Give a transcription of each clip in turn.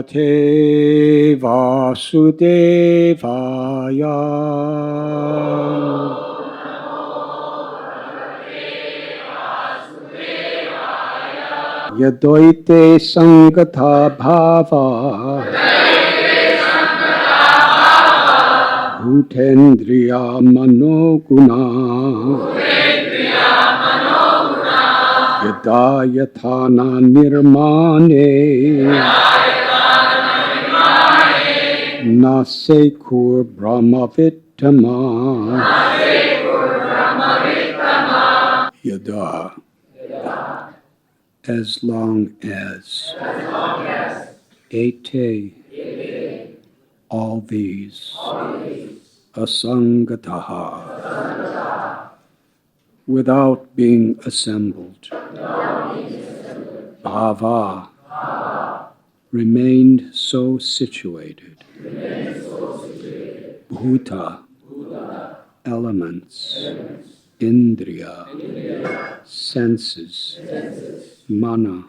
Bhagavate Vasudevaya. Yadoite Sangata Bhava Bhutendriya Manoguna Yada Yathana Nirmane Nasekur Brahmavittama Yada. As long as ete all these asangataha without being assembled bhava remained so situated bhuta elements indriya senses mana,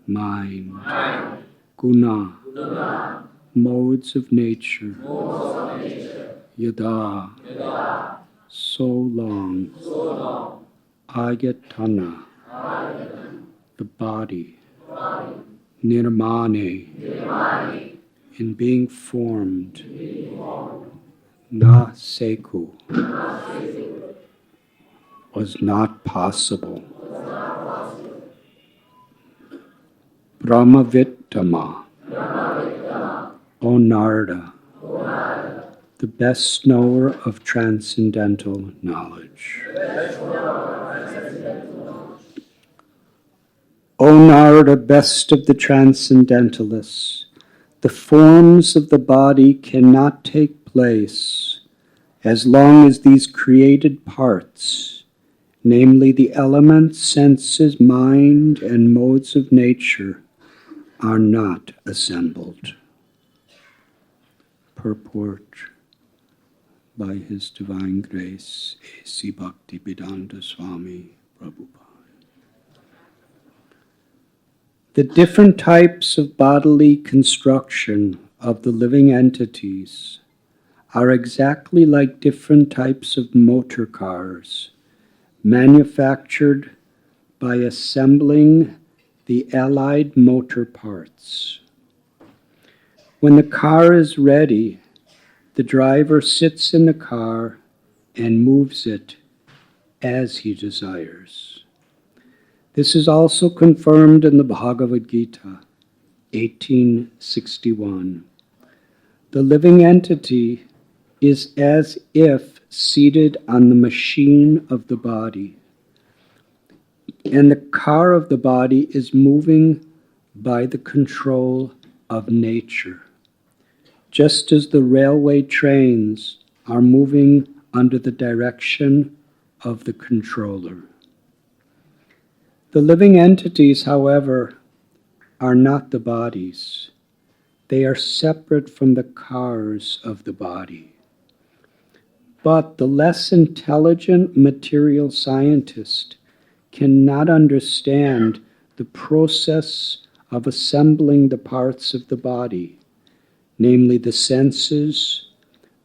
mind, guna, modes of nature, yada, so long, ayatana, the body, nirmane, in being formed, na seku, was not possible. Brahmavittama, O Narada, the best knower of transcendental knowledge. O Narada, best of the transcendentalists, the forms of the body cannot take place as long as these created parts, namely the elements, senses, mind, and modes of nature, are not assembled. Purport by His Divine Grace, A.C. Bhaktivedanta Swami Prabhupada. The different types of bodily construction of the living entities are exactly like different types of motor cars, manufactured by assembling the allied motor parts. When the car is ready, the driver sits in the car and moves it as he desires. This is also confirmed in the Bhagavad Gita, 1861. The living entity is as if seated on the machine of the body, and the car of the body is moving by the control of nature, just as the railway trains are moving under the direction of the controller. The living entities, however, are not the bodies. They are separate from the cars of the body. But the less intelligent material scientist cannot understand the process of assembling the parts of the body, namely the senses,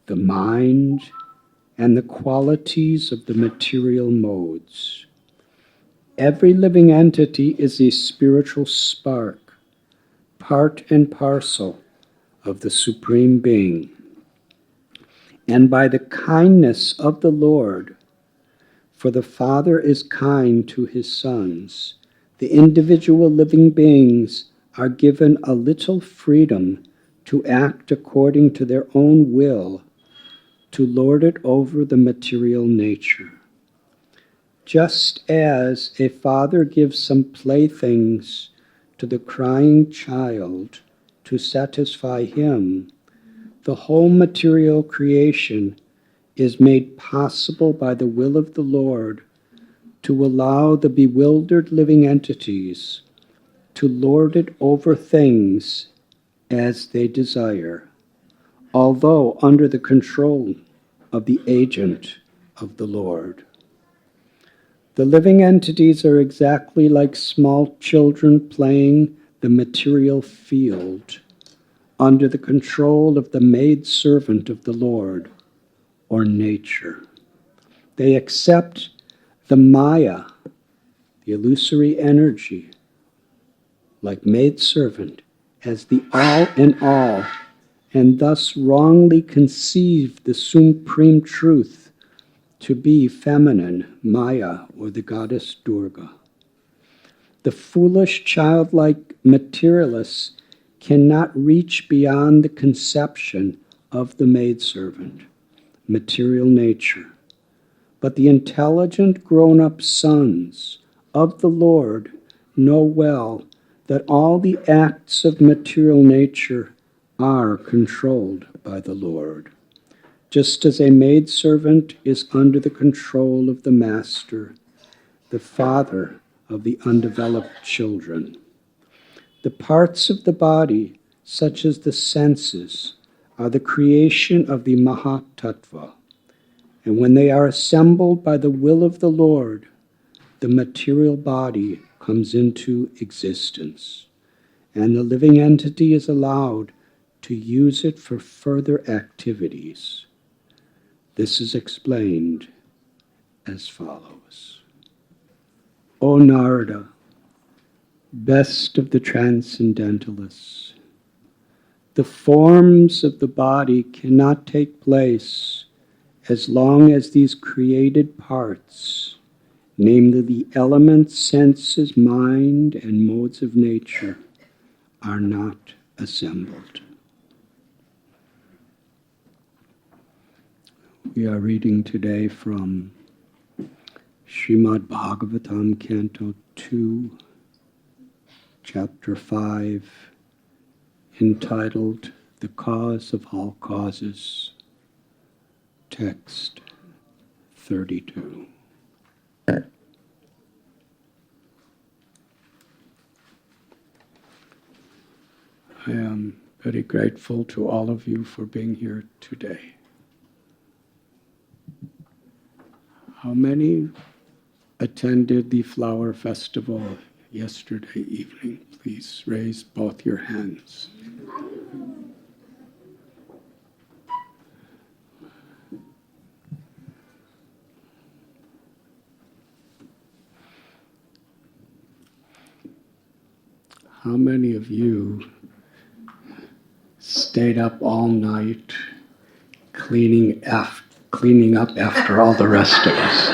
the mind, and the qualities of the material modes. Every living entity is a spiritual spark, part and parcel of the Supreme Being. And by the kindness of the Lord, for the Father is kind to His sons, the individual living beings are given a little freedom to act according to their own will, to lord it over the material nature. Just as a father gives some playthings to the crying child to satisfy him, the whole material creation is made possible by the will of the Lord to allow the bewildered living entities to lord it over things as they desire, although under the control of the agent of the Lord. The living entities are exactly like small children playing the material field under the control of the maidservant of the Lord, or nature. They accept the Maya, the illusory energy, like maidservant, as the all in all, and thus wrongly conceive the supreme truth to be feminine, Maya, or the goddess Durga. The foolish, childlike materialists cannot reach beyond the conception of the maidservant, material nature. But the intelligent grown-up sons of the Lord know well that all the acts of material nature are controlled by the Lord, just as a maidservant is under the control of the master, the father of the undeveloped children. The parts of the body, such as the senses, are the creation of the Mahatattva, and when they are assembled by the will of the Lord, the material body comes into existence, and the living entity is allowed to use it for further activities. This is explained as follows. O Narada, best of the transcendentalists, the forms of the body cannot take place as long as these created parts, namely the elements, senses, mind, and modes of nature, are not assembled. We are reading today from Srimad Bhagavatam, Canto 2, Chapter 5, entitled The Cause of All Causes, Text 32. I am very grateful to all of you for being here today. How many attended the flower festival yesterday evening? Please raise both your hands. How many of you stayed up all night cleaning up after all the rest of us?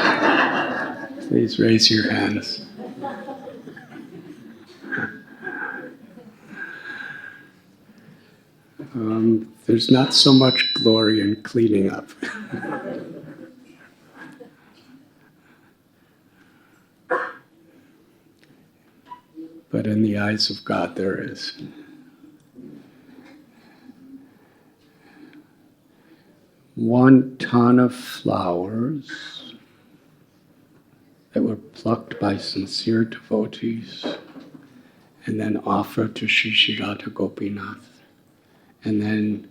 Please raise your hands. There's not so much glory in cleaning up. But in the eyes of God there is. One ton of flowers that were plucked by sincere devotees and then offered to Shri Shri Radha Gopinath. And then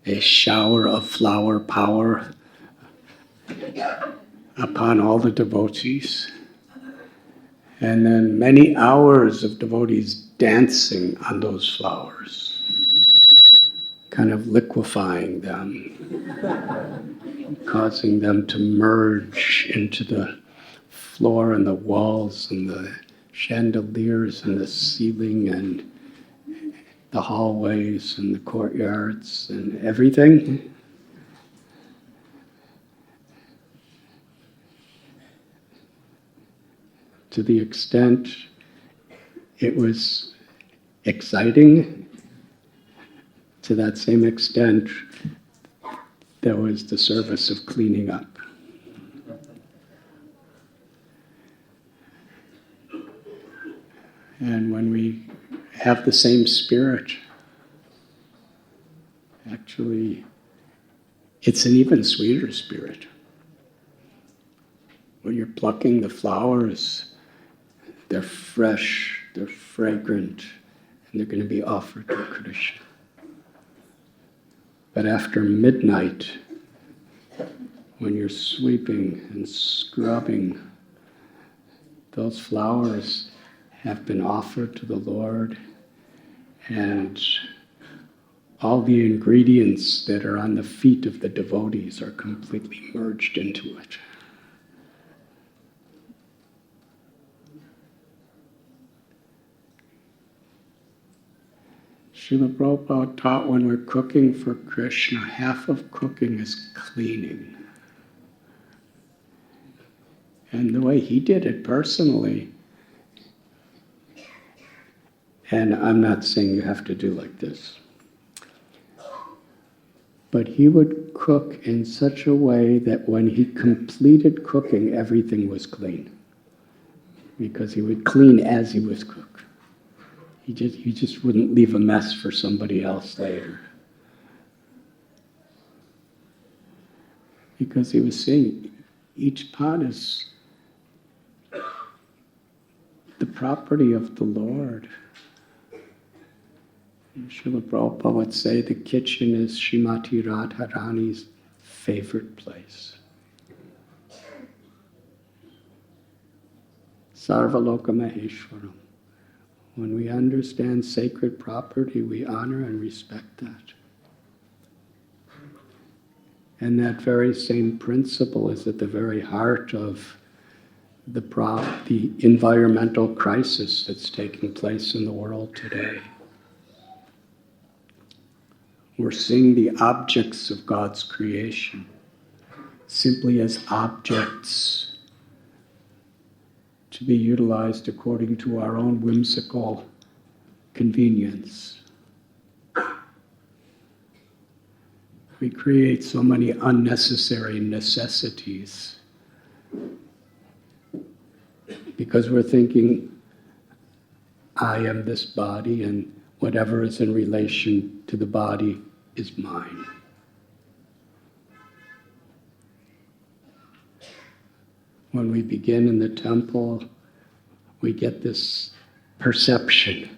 a shower of flower power upon all the devotees. And then many hours of devotees dancing on those flowers, kind of liquefying them, causing them to merge into the floor and the walls and the chandeliers and the ceiling and the hallways and the courtyards and everything. To the extent it was exciting, to that same extent there was the service of cleaning up. And when we have the same spirit, actually, it's an even sweeter spirit. When you're plucking the flowers, they're fresh, they're fragrant, and they're going to be offered to Krishna. But after midnight, when you're sweeping and scrubbing, those flowers have been offered to the Lord, and all the ingredients that are on the feet of the devotees are completely merged into it. Srila Prabhupada taught when we're cooking for Krishna, half of cooking is cleaning. And the way he did it personally, and I'm not saying you have to do like this, but he would cook in such a way that when he completed cooking, everything was clean. Because he would clean as he was cooking. He just wouldn't leave a mess for somebody else later. Because he was saying each pot is the property of the Lord. And Srila Prabhupada would say the kitchen is Srimati Radharani's favorite place. Sarvaloka Maheshwaram. When we understand sacred property, we honor and respect that. And that very same principle is at the very heart of the environmental crisis that's taking place in the world today. We're seeing the objects of God's creation simply as objects to be utilized according to our own whimsical convenience. We create so many unnecessary necessities because we're thinking, I am this body and whatever is in relation to the body is mine. When we begin in the temple, we get this perception.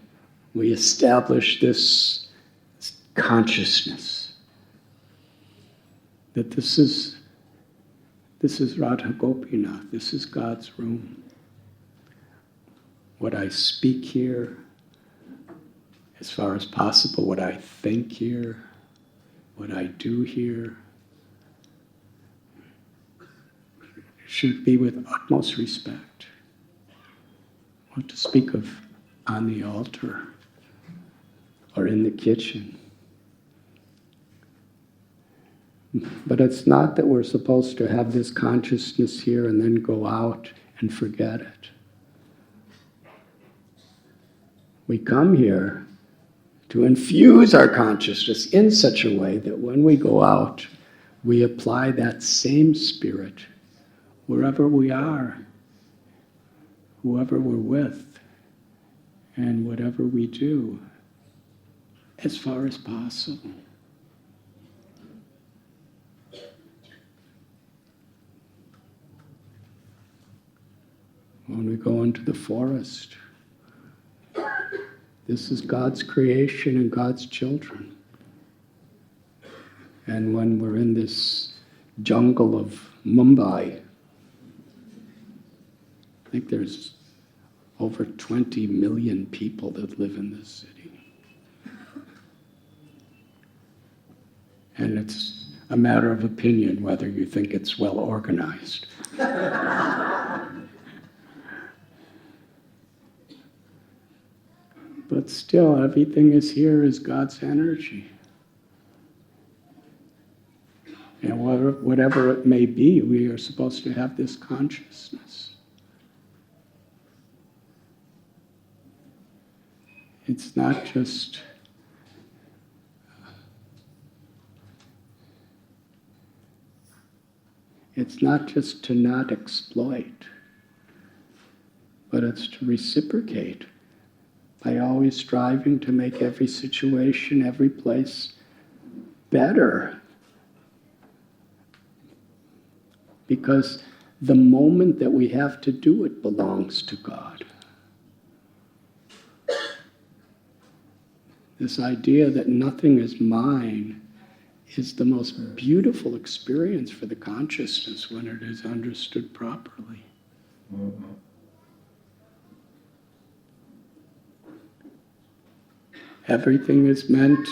We establish this consciousness that this is Radha Gopinath, this is God's room. What I speak here, as far as possible, what I think here, what I do here, should be with utmost respect. What to speak of on the altar or in the kitchen. But it's not that we're supposed to have this consciousness here and then go out and forget it. We come here to infuse our consciousness in such a way that when we go out, we apply that same spirit wherever we are, whoever we're with, and whatever we do, as far as possible. When we go into the forest, this is God's creation and God's children. And when we're in this jungle of Mumbai, I think there's over 20 million people that live in this city. And it's a matter of opinion whether you think it's well organized. But still, everything is here is God's energy. And whatever it may be, we are supposed to have this consciousness. It's not just to not exploit, but it's to reciprocate by always striving to make every situation, every place better. Because the moment that we have to do it belongs to God. This idea that nothing is mine is the most beautiful experience for the consciousness when it is understood properly. Everything is meant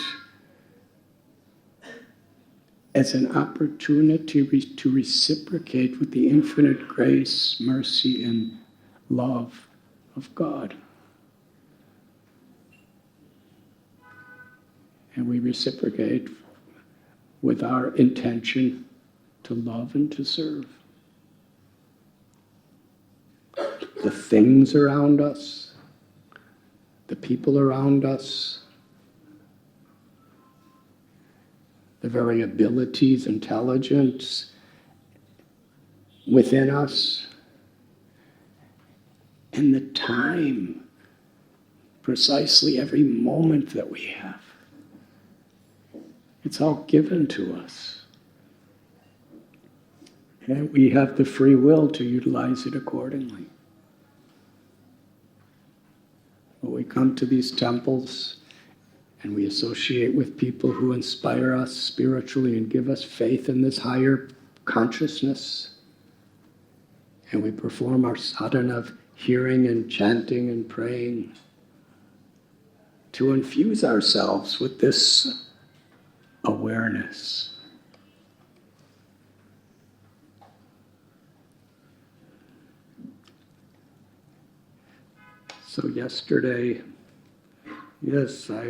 as an opportunity to reciprocate with the infinite grace, mercy, and love of God. And we reciprocate with our intention to love and to serve. The things around us, the people around us, the very abilities, intelligence within us, and the time, precisely every moment that we have. It's all given to us. And we have the free will to utilize it accordingly. When we come to these temples and we associate with people who inspire us spiritually and give us faith in this higher consciousness, and we perform our sadhana of hearing and chanting and praying to infuse ourselves with this awareness. So yesterday, yes, I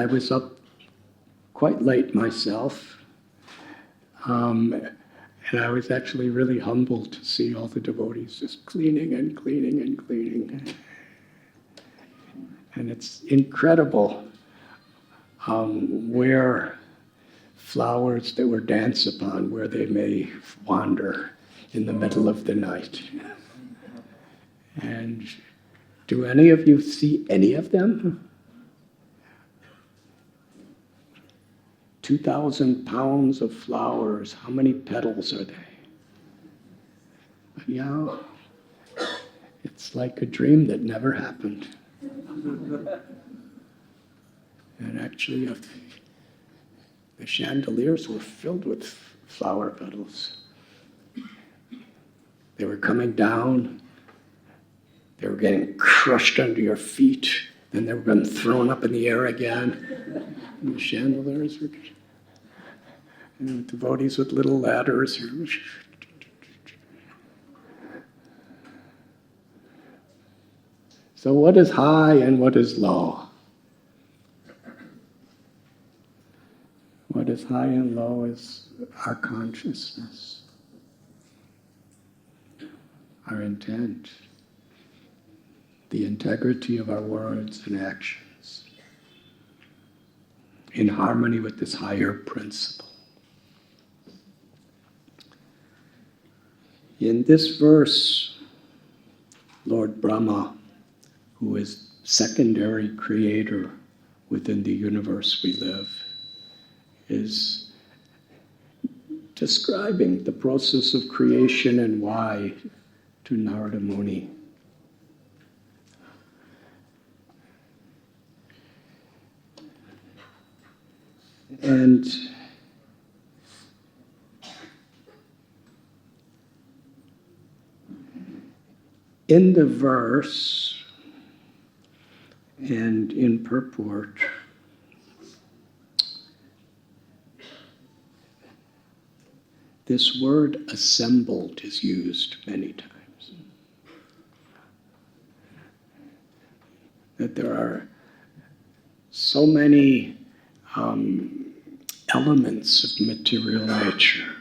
was up quite late myself, and I was actually really humbled to see all the devotees just cleaning and cleaning and cleaning. And it's incredible where flowers that were danced upon, where they may wander in the middle of the night. And do any of you see any of them? 2,000 pounds of flowers, how many petals are they? Yeah, it's like a dream that never happened. And actually, the chandeliers were filled with flower petals. They were coming down. They were getting crushed under your feet. Then they were being thrown up in the air again. And the chandeliers were, devotees with little ladders. So what is high and what is low? What is high and low is our consciousness, our intent, the integrity of our words and actions, in harmony with this higher principle. In this verse, Lord Brahma, who is secondary creator within the universe we live, is describing the process of creation and why to Narada Muni. And in the verse and in purport, this word assembled is used many times. That there are so many elements of material nature.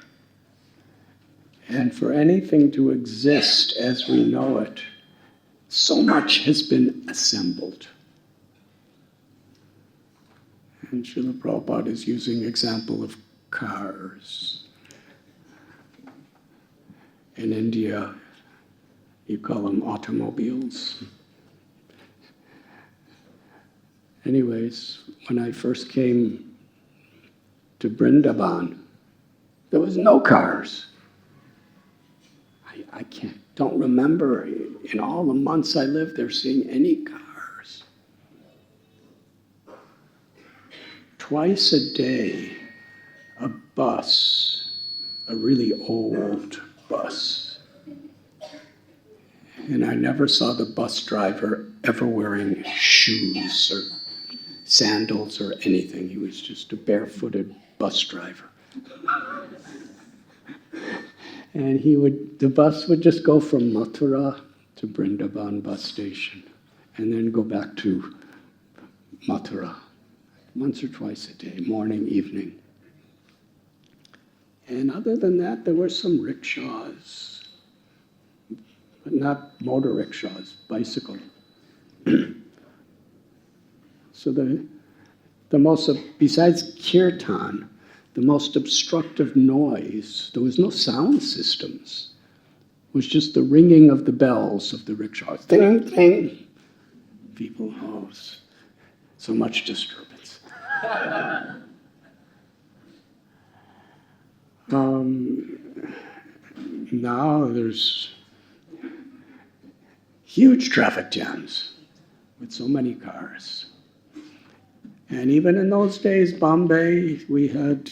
And for anything to exist as we know it, so much has been assembled. And Srila Prabhupada is using example of cars. In India, you call them automobiles. Anyways, when I first came to Vrindavan, there was no cars. I don't remember in all the months I lived there seeing any cars. Twice a day, a bus, a really old bus, And I never saw the bus driver ever wearing shoes or sandals or anything. He was just a barefooted bus driver. And the bus would just go from Mathura to Vrindavan bus station and then go back to Mathura once or twice a day, morning, evening. And other than that, there were some rickshaws, but not motor rickshaws, bicycle. So besides kirtan, the most obstructive noise, there was no sound systems. It was just the ringing of the bells of the rickshaws. Ding, ding. People, so much disturbance. Now there's huge traffic jams with so many cars. And even in those days, Bombay, we had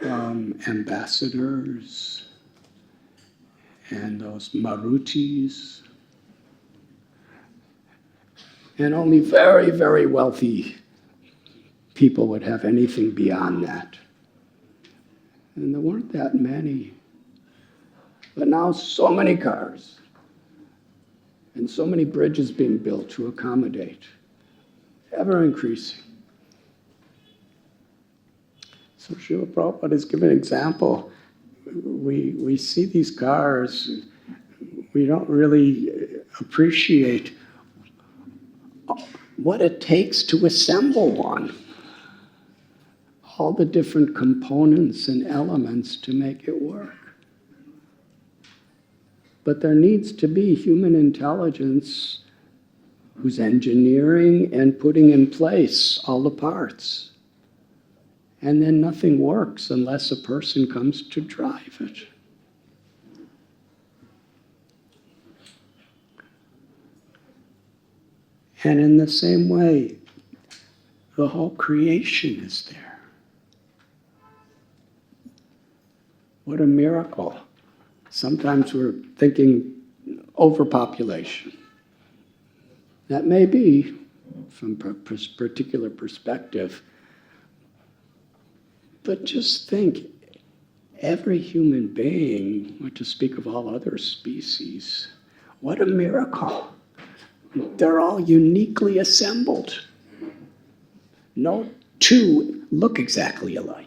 ambassadors and those Marutis. And only very, very wealthy people would have anything beyond that. And there weren't that many. But now so many cars and so many bridges being built to accommodate, ever increasing. So Srila Prabhupada has given an example. We see these cars, we don't really appreciate what it takes to assemble one. All the different components and elements to make it work. But there needs to be human intelligence who's engineering and putting in place all the parts. And then nothing works unless a person comes to drive it. And in the same way, the whole creation is there. What a miracle. Sometimes we're thinking overpopulation. That may be, from a particular perspective, but just think, every human being, not to speak of all other species, what a miracle. They're all uniquely assembled. No two look exactly alike.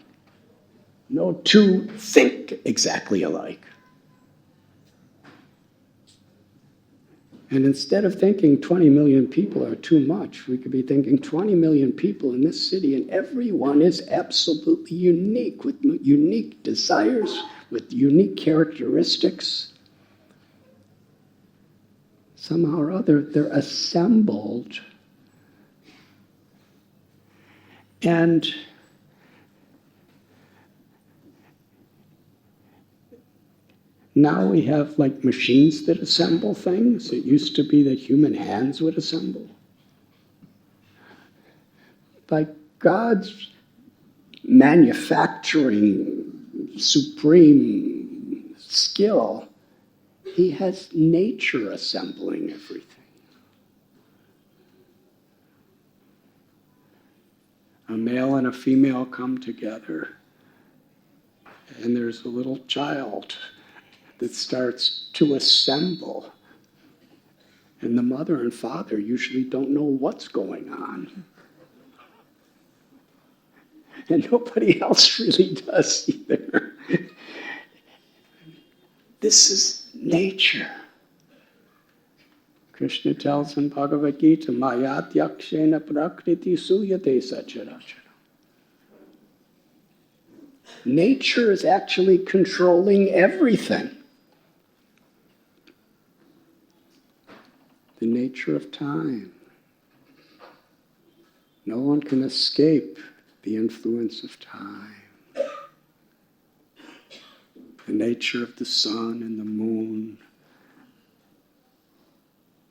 No two think exactly alike. And instead of thinking 20 million people are too much, we could be thinking 20 million people in this city, and everyone is absolutely unique, with unique desires, with unique characteristics. Somehow or other, they're assembled. And now we have like machines that assemble things. It used to be that human hands would assemble. By God's manufacturing supreme skill, He has nature assembling everything. A male and a female come together, and there's a little child that starts to assemble. And the mother and father usually don't know what's going on. And nobody else really does either. This is nature. Krishna tells in Bhagavad Gita, Mayat yakshena prakriti suyate sacharachara. Nature is actually controlling everything. The nature of time. No one can escape the influence of time. The nature of the sun and the moon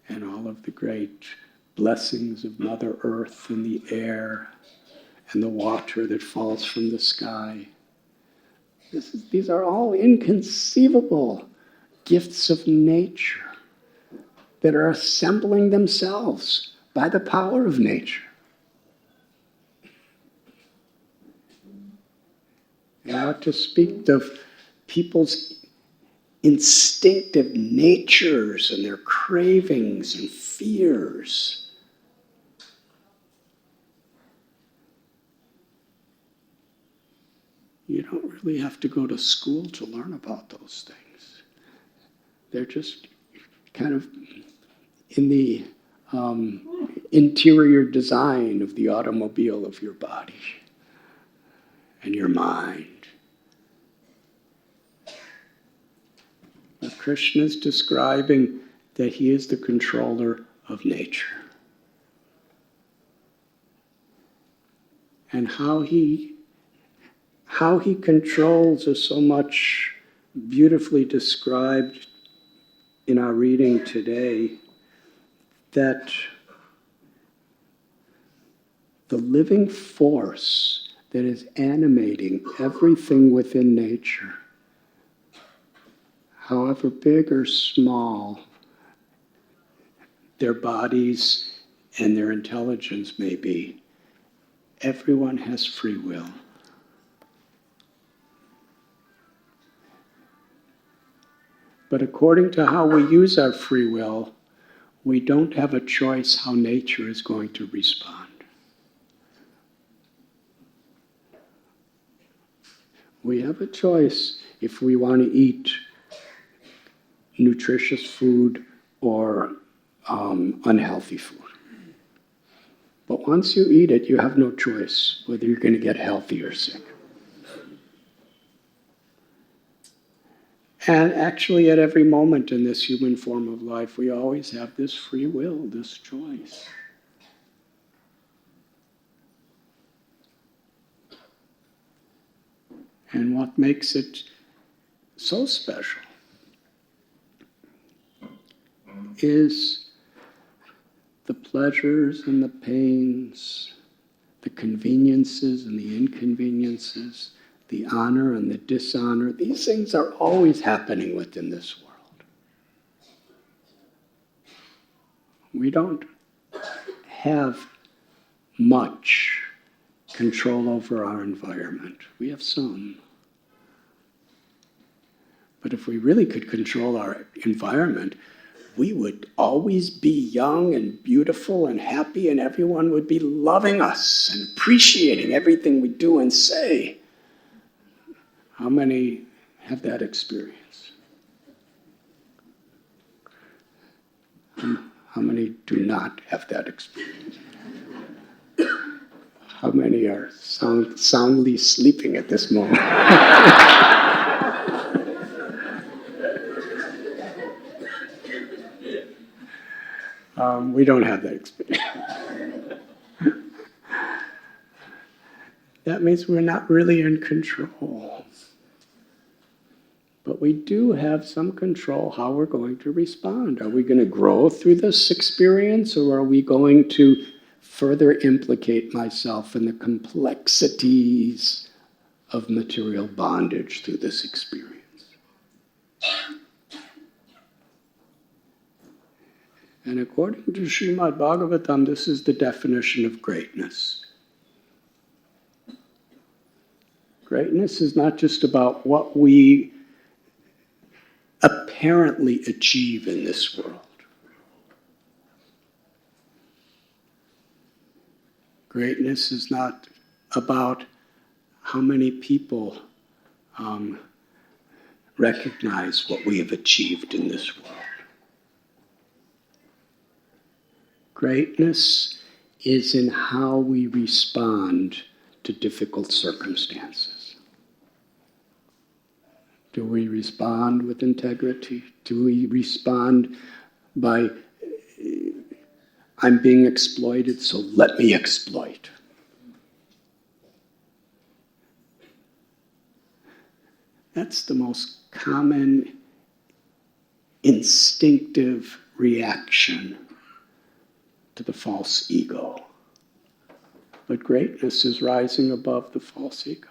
and all of the great blessings of Mother Earth and the air and the water that falls from the sky. These are all inconceivable gifts of nature. that are assembling themselves by the power of nature. And what to speak of people's instinctive natures and their cravings and fears. You don't really have to go to school to learn about those things. They're just kind of in the interior design of the automobile of your body and your mind. But Krishna is describing that he is the controller of nature. And how he controls is so much beautifully described in our reading today, that the living force that is animating everything within nature, however big or small their bodies and their intelligence may be, everyone has free will. But according to how we use our free will, we don't have a choice how nature is going to respond. We have a choice if we want to eat nutritious food or unhealthy food. But once you eat it, you have no choice whether you're going to get healthy or sick. And actually, at every moment in this human form of life, we always have this free will, this choice. And what makes it so special is the pleasures and the pains, the conveniences and the inconveniences, the honor and the dishonor. These things are always happening within this world. We don't have much control over our environment. We have some. But if we really could control our environment, we would always be young and beautiful and happy, and everyone would be loving us and appreciating everything we do and say. How many have that experience? How many do not have that experience? How many are soundly sleeping at this moment? We don't have that experience. That means we're not really in control. But we do have some control how we're going to respond. Are we going to grow through this experience, or are we going to further implicate myself in the complexities of material bondage through this experience? And according to Srimad Bhagavatam, this is the definition of greatness. Greatness is not just about what we apparently achieve in this world. Greatness is not about how many people recognize what we have achieved in this world. Greatness is in how we respond to difficult circumstances. Do we respond with integrity? Do we respond by, I'm being exploited, so let me exploit? That's the most common instinctive reaction to the false ego. But greatness is rising above the false ego.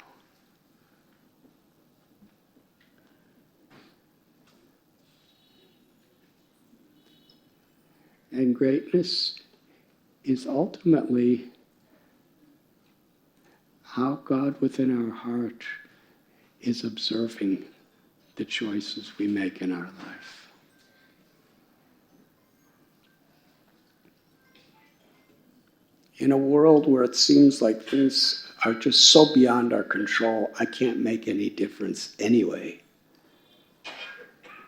And greatness is ultimately how God within our heart is observing the choices we make in our life. In a world where it seems like things are just so beyond our control, I can't make any difference anyway.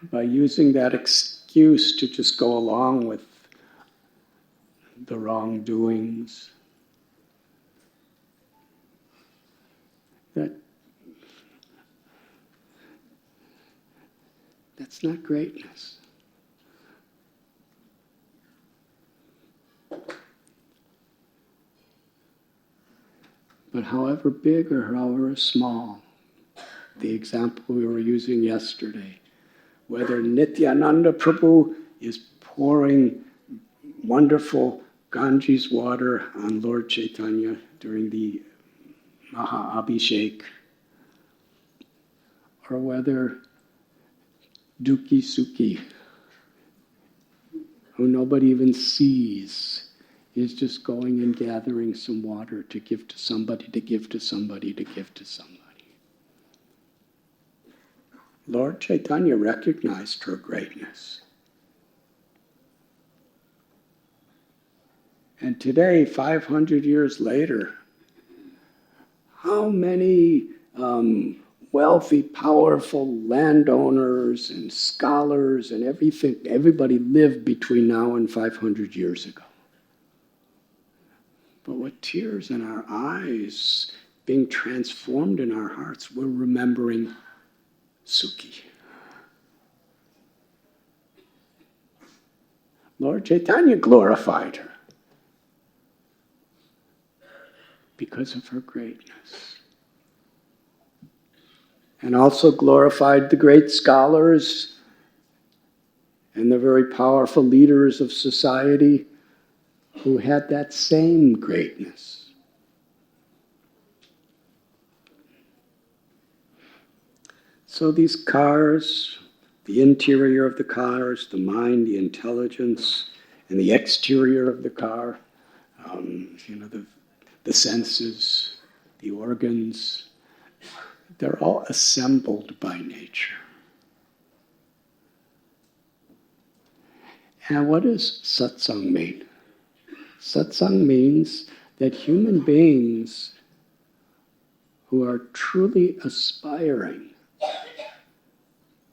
By using that excuse to just go along with the wrongdoings, that's not greatness. But however big or however small, the example we were using yesterday, whether Nityananda Prabhu is pouring wonderful Ganges water on Lord Chaitanya during the Maha Abhishek, or whether Duki Suki, who nobody even sees, is just going and gathering some water to give to somebody, to give to somebody, to give to somebody. Lord Chaitanya recognized her greatness. And today, 500 years later, how many wealthy, powerful landowners and scholars and everybody lived between now and 500 years ago. But with tears in our eyes, being transformed in our hearts, we're remembering Suki. Lord Chaitanya glorified her because of her greatness. And also glorified the great scholars and the very powerful leaders of society who had that same greatness. So these cars, the interior of the cars, the mind, the intelligence, and the exterior of the car, the senses, the organs, they're all assembled by nature. And what does satsang mean? Satsang means that human beings who are truly aspiring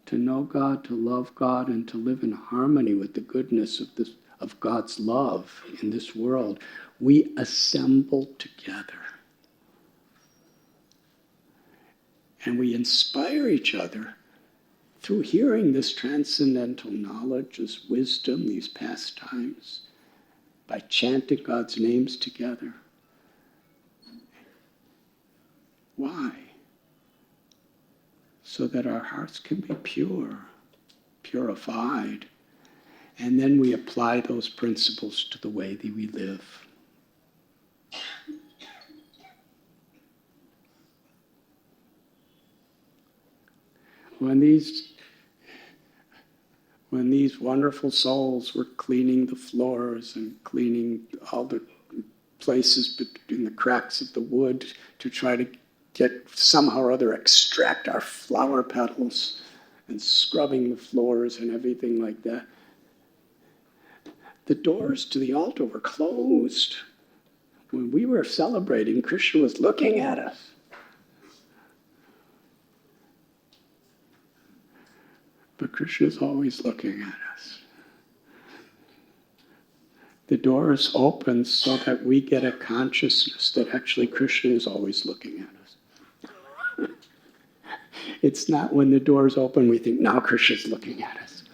to know God, to love God, and to live in harmony with the goodness of God's love in this world, we assemble together. And we inspire each other through hearing this transcendental knowledge, this wisdom, these pastimes, by chanting God's names together. Why? So that our hearts can be pure, purified, and then we apply those principles to the way that we live. When these wonderful souls were cleaning the floors and cleaning all the places between the cracks of the wood to try to get somehow or other extract our flower petals and scrubbing the floors and everything like that, the doors to the altar were closed. When we were celebrating, Krishna was looking at us. But Krishna's always looking at us. The door is open so that we get a consciousness that actually Krishna is always looking at us. It's not when the door is open we think, now Krishna's looking at us.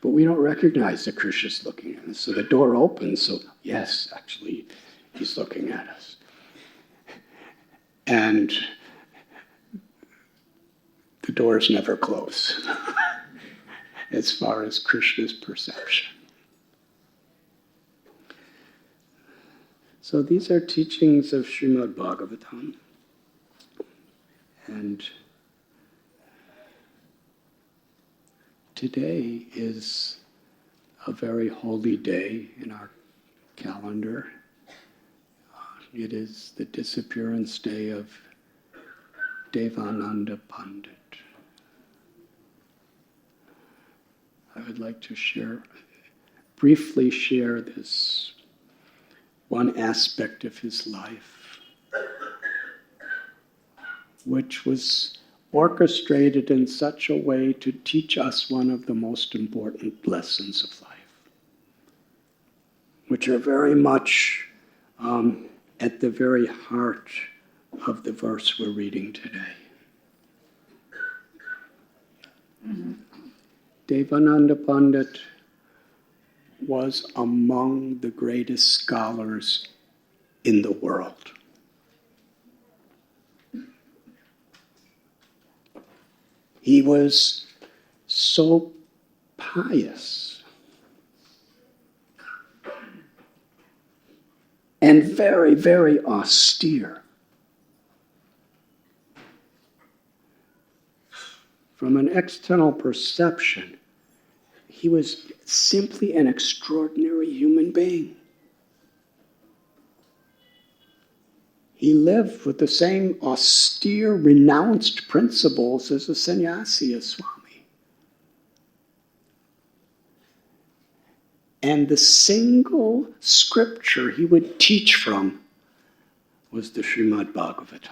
But we don't recognize that Krishna's looking at us. So the door opens, so yes, actually, he's looking at us. And the doors never close as far as Krishna's perception. So these are teachings of Srimad Bhagavatam. And today is a very holy day in our calendar. It is the disappearance day of Devananda Pandit. I would like to briefly share this one aspect of his life, which was orchestrated in such a way to teach us one of the most important lessons of life, which are very much at the very heart of the verse we're reading today. Devananda Pandit was among the greatest scholars in the world. He was so pious and very, very austere. From an external perception, he was simply an extraordinary human being. He lived with the same austere, renounced principles as a sannyasi, a Swami. And the single scripture he would teach from was the Srimad Bhagavatam,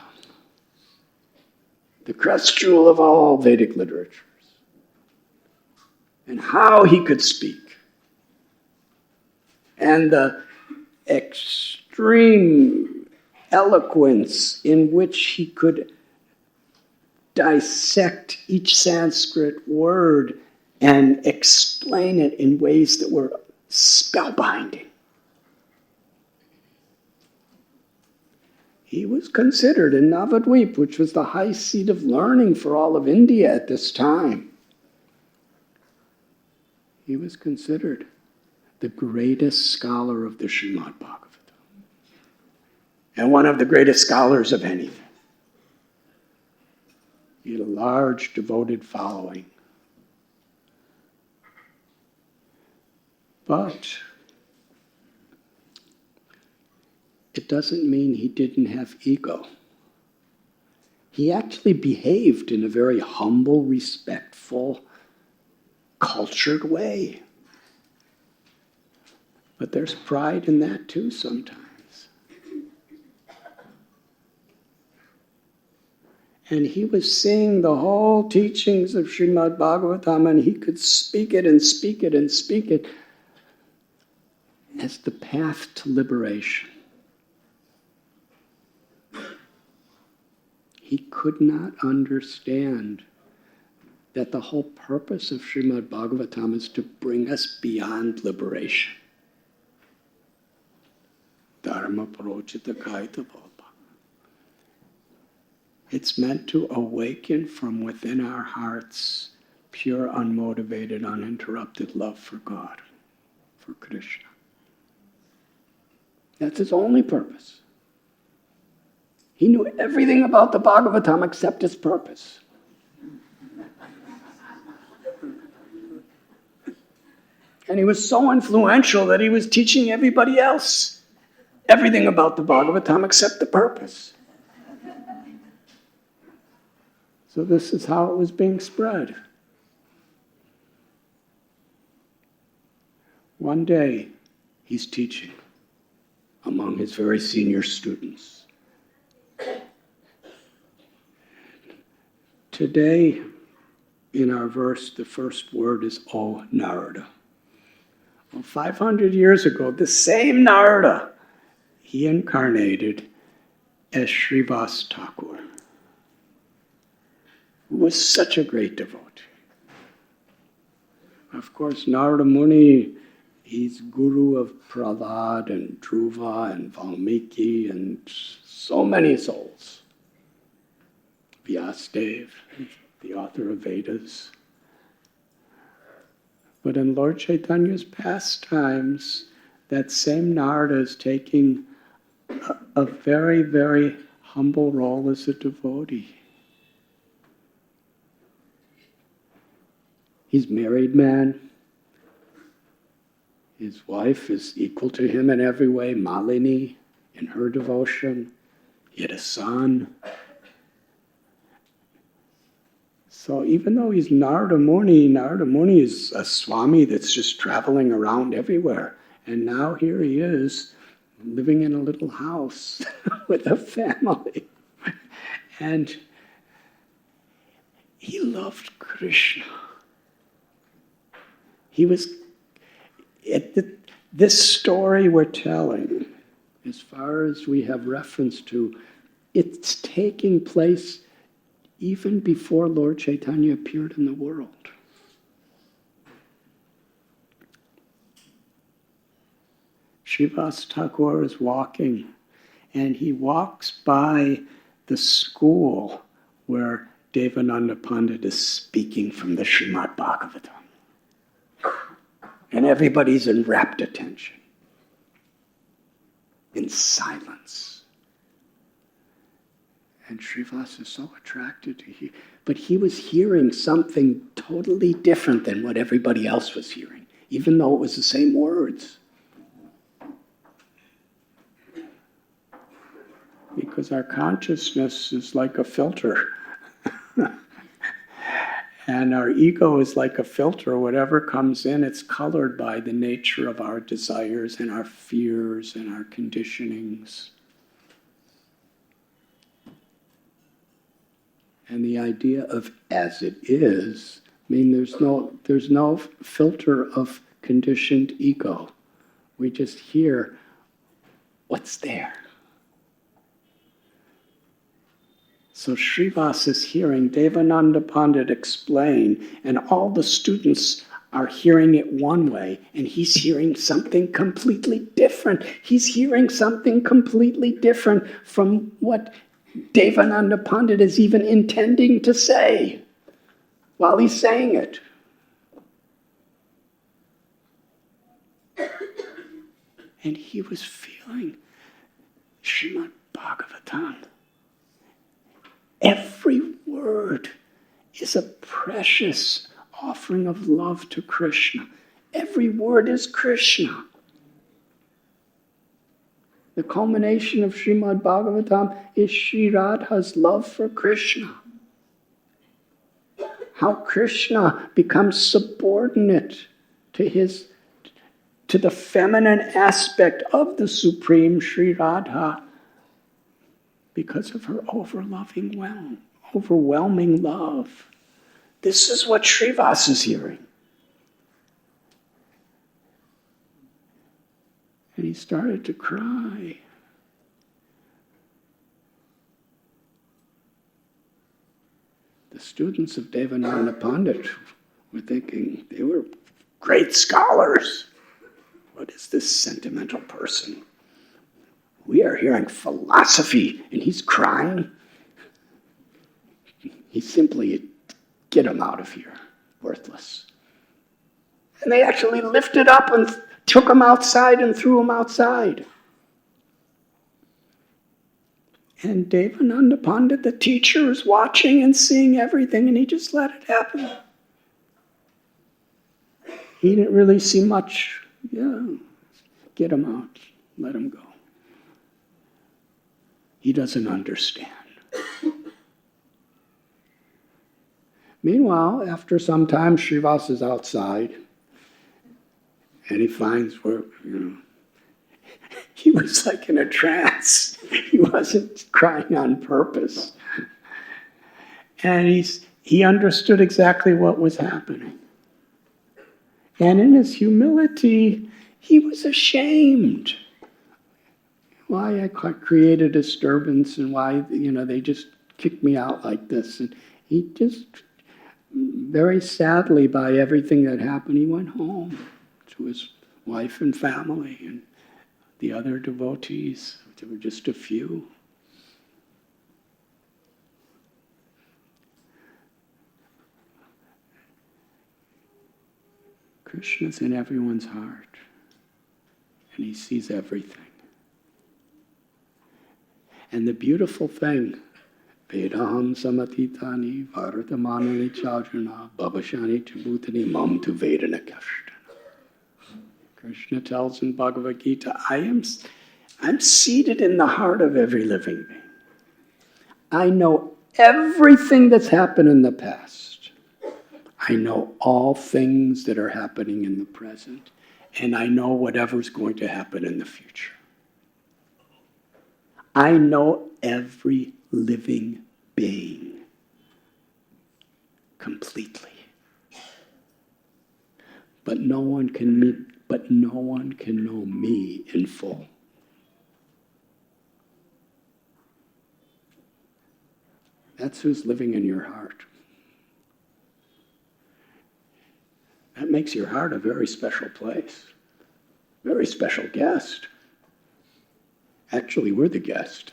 the crest jewel of all Vedic literatures. And how he could speak. And the extreme eloquence in which he could dissect each Sanskrit word and explain it in ways that were spellbinding. He was considered in Navadvip, which was the high seat of learning for all of India at this time. He was considered the greatest scholar of the Srimad Bhagavatam and one of the greatest scholars of anything. He had a large devoted following. But it doesn't mean he didn't have ego. He actually behaved in a very humble, respectful, cultured way. But there's pride in that too sometimes. And he was seeing the whole teachings of Srimad Bhagavatam, and he could speak it and speak it and speak it as the path to liberation. He could not understand that the whole purpose of Srimad Bhagavatam is to bring us beyond liberation. Dharma parochita kaita bhava. It's meant to awaken from within our hearts pure, unmotivated, uninterrupted love for God, for Krishna. That's its only purpose. He knew everything about the Bhagavatam except its purpose. And he was so influential that he was teaching everybody else everything about the Bhagavatam except the purpose. So this is how it was being spread. One day, he's teaching among his very senior students. Today, in our verse, the first word is O Narada. Well, 500 years ago, the same Narada, he incarnated as Srivas Thakur, who was such a great devotee. Of course, Narada Muni, he's guru of Prahlad and Dhruva and Valmiki and so many souls. Vyasadeva, the author of Vedas. But in Lord Chaitanya's pastimes, that same Narada is taking a very, very humble role as a devotee. He's a married man. His wife is equal to him in every way, Malini, in her devotion. He had a son. So even though he's Narada Muni is a Swami that's just traveling around everywhere. And now here he is, living in a little house with a family. And he loved Krishna. He was, this story we're telling, as far as we have reference to, it's taking place even before Lord Chaitanya appeared in the world. Srivas Thakur is walking, and he walks by the school where Devananda Pandit is speaking from the Srimad Bhagavatam. And everybody's in rapt attention, in silence. And Srivas is so attracted to hear, but he was hearing something totally different than what everybody else was hearing, even though it was the same words. Because our consciousness is like a filter. And our ego is like a filter. Whatever comes in, it's colored by the nature of our desires and our fears and our conditionings. And the idea of as it is, I mean, there's no filter of conditioned ego. We just hear what's there. So Srivas is hearing Devananda Pandit explain, and all the students are hearing it one way, and he's hearing something completely different. He's hearing something completely different from what Devananda Pandit is even intending to say while he's saying it. And he was feeling Srimad Bhagavatam. Every word is a precious offering of love to Krishna. Every word is Krishna. The culmination of Srimad Bhagavatam is Sri Radha's love for Krishna. How Krishna becomes subordinate to the feminine aspect of the Supreme Sri Radha because of her overwhelming love. This is what Srivas is hearing. And he started to cry. The students of Devananda Pandit were thinking, they were great scholars. What is this sentimental person? We are hearing philosophy, and he's crying. He simply, get him out of here, worthless. And they actually lifted up and took him outside and threw him outside. And Devananda Pandit, the teacher, is watching and seeing everything, and he just let it happen. He didn't really see much. Get him out, let him go. He doesn't understand. Meanwhile, after some time, Srivas is outside, and he finds where, he was like in a trance. He wasn't crying on purpose. And he understood exactly what was happening. And in his humility, he was ashamed. Why I created a disturbance, and why they just kicked me out like this. And he just, very sadly, by everything that happened, he went home to his wife and family and the other devotees. There were just a few. Krishna's in everyone's heart, and he sees everything. And the beautiful thing Vedaham samatitani vartamanani chajana babashani chibutani mam tu vedana kashtana. Krishna tells in Bhagavad Gita, I'm seated in the heart of every living being. I know everything that's happened in the past. I know all things that are happening in the present. And I know whatever's going to happen in the future. I know every living being completely. But no one can know me in full. That's who's living in your heart. That makes your heart a very special place. Very special guest. Actually, we're the guest.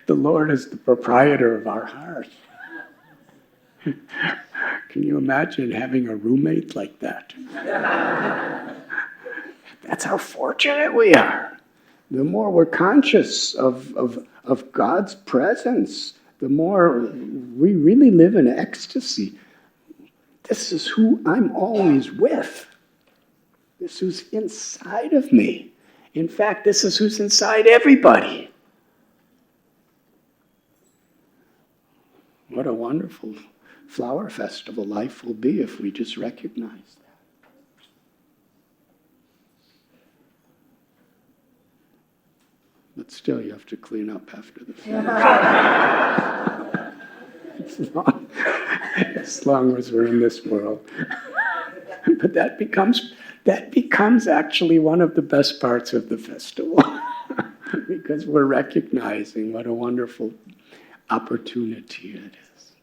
The Lord is the proprietor of our heart. Can you imagine having a roommate like that? That's how fortunate we are. The more we're conscious of God's presence, the more we really live in ecstasy. This is who I'm always with. This is who's inside of me. In fact, this is who's inside everybody. What a wonderful flower festival life will be if we just recognize that. But still, you have to clean up after the flower. As long as we're in this world. But that becomes actually one of the best parts of the festival. Because we're recognizing what a wonderful opportunity it is.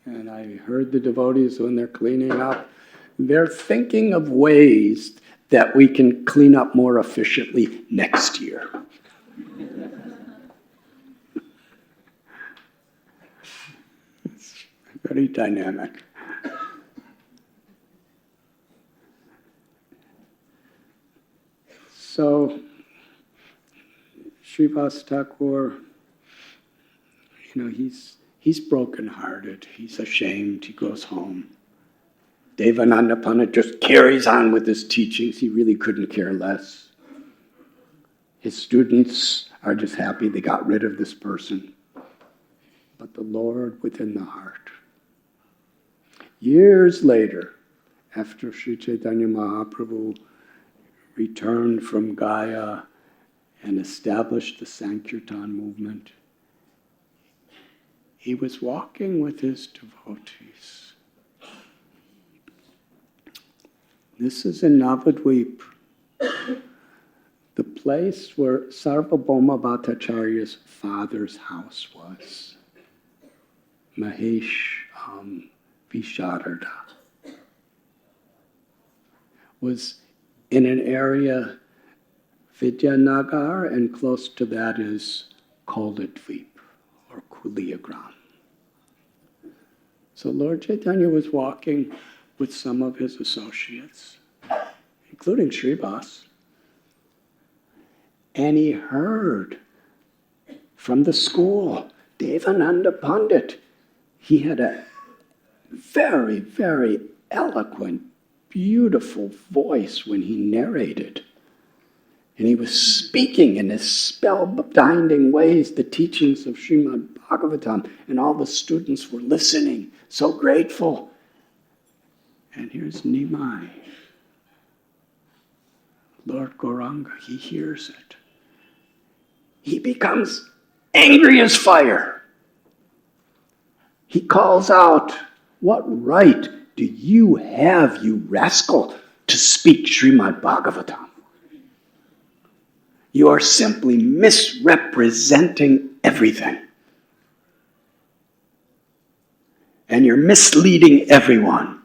And I heard the devotees when they're cleaning up, they're thinking of ways that we can clean up more efficiently next year. It's very dynamic. So, Srivas Thakur, he's brokenhearted. He's ashamed. He goes home. Devananda Pandit just carries on with his teachings. He really couldn't care less. His students are just happy they got rid of this person. But the Lord within the heart. Years later, after Sri Chaitanya Mahaprabhu returned from Gaya and established the Sankirtan movement, he was walking with his devotees. This is in Navadvip, the place where Sarvabhauma Bhattacharya's father's house was. Mahesh Visharada was in an area, Vidyanagar, and close to that is Koladvip, or Kuliagram. So Lord Chaitanya was walking with some of his associates, including Srivas, and he heard from the school, Devananda Pandit. He had a very, very eloquent, beautiful voice when he narrated. And he was speaking in his spellbinding ways the teachings of Srimad Bhagavatam, and all the students were listening, so grateful. And here's Nimai. Lord Gauranga, he hears it. He becomes angry as fire. He calls out, "What right do you have, you rascal, to speak Srimad Bhagavatam? You are simply misrepresenting everything. And you're misleading everyone."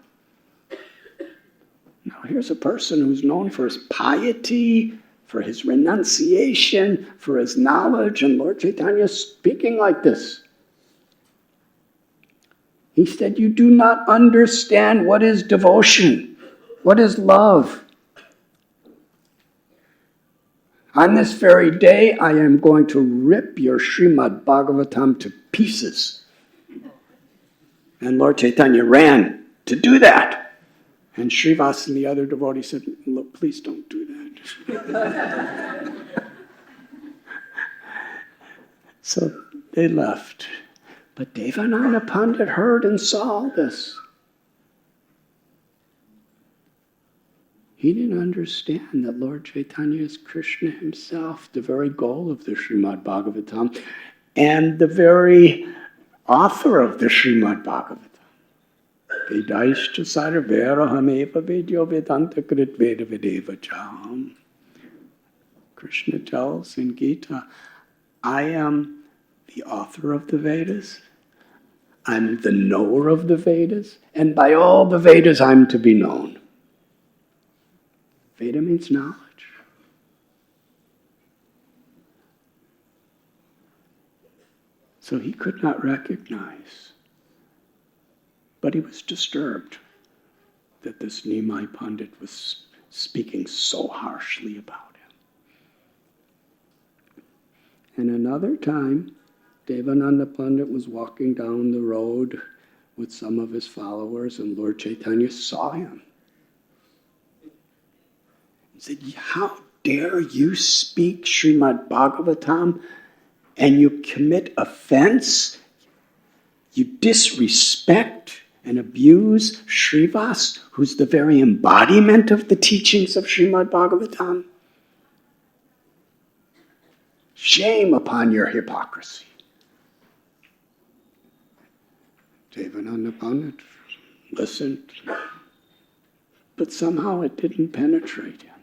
Now here's a person who's known for his piety, for his renunciation, for his knowledge, and Lord Chaitanya speaking like this. He said, you do not understand what is devotion, what is love. On this very day, I am going to rip your Srimad Bhagavatam to pieces. And Lord Chaitanya ran to do that. And Srivas and the other devotee said, look, please don't do that. So they left. But Devananda Pandit heard and saw all this. He didn't understand that Lord Chaitanya is Krishna himself, the very goal of the Srimad Bhagavatam, and the very author of the Srimad Bhagavatam. Vedaishcha sarvera hameva vedyo vedanta krit veda vedeva chaham. Krishna tells in Gita, I am the author of the Vedas, I'm the knower of the Vedas, and by all the Vedas I'm to be known. Veda means knowledge. So he could not recognize, but he was disturbed that this Nimai Pandit was speaking so harshly about him. And another time, Devananda Pandit was walking down the road with some of his followers, and Lord Chaitanya saw him. He said, how dare you speak Srimad Bhagavatam and you commit offense? You disrespect and abuse Srivas, who's the very embodiment of the teachings of Srimad Bhagavatam. Shame upon your hypocrisy. Devananda Pandit listened, but somehow it didn't penetrate him.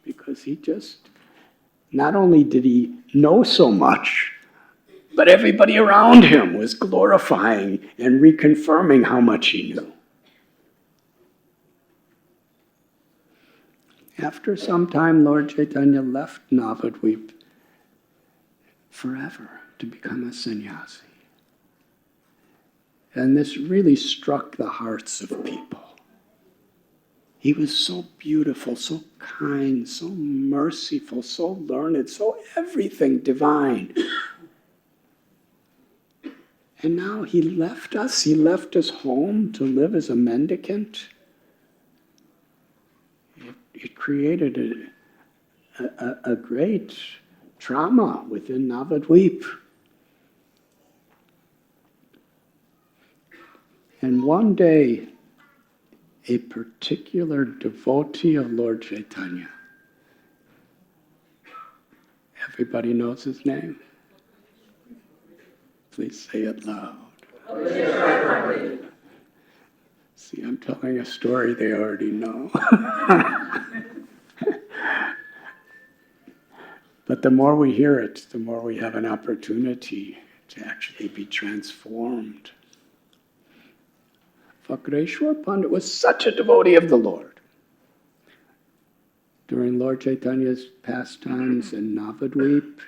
Because he just, not only did he know so much, but everybody around him was glorifying and reconfirming how much he knew. After some time, Lord Chaitanya left Navadvip forever to become a sannyasi. And this really struck the hearts of people. He was so beautiful, so kind, so merciful, so learned, so everything divine. And now he left us. He left his home to live as a mendicant. It created a great trauma within Navadvip. And one day, a particular devotee of Lord Chaitanya, everybody knows his name? Please say it loud. See, I'm telling a story they already know. But the more we hear it, the more we have an opportunity to actually be transformed. Vakreshwar Pandit was such a devotee of the Lord. During Lord Chaitanya's pastimes in Navadvip,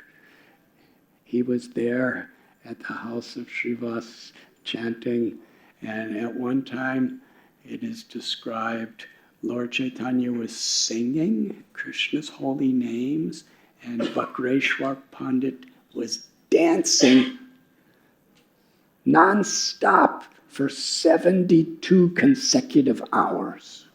he was there at the house of Srivas chanting, and at one time it is described Lord Chaitanya was singing Krishna's holy names, and Vakreshwar Pandit was dancing non-stop for 72 consecutive hours.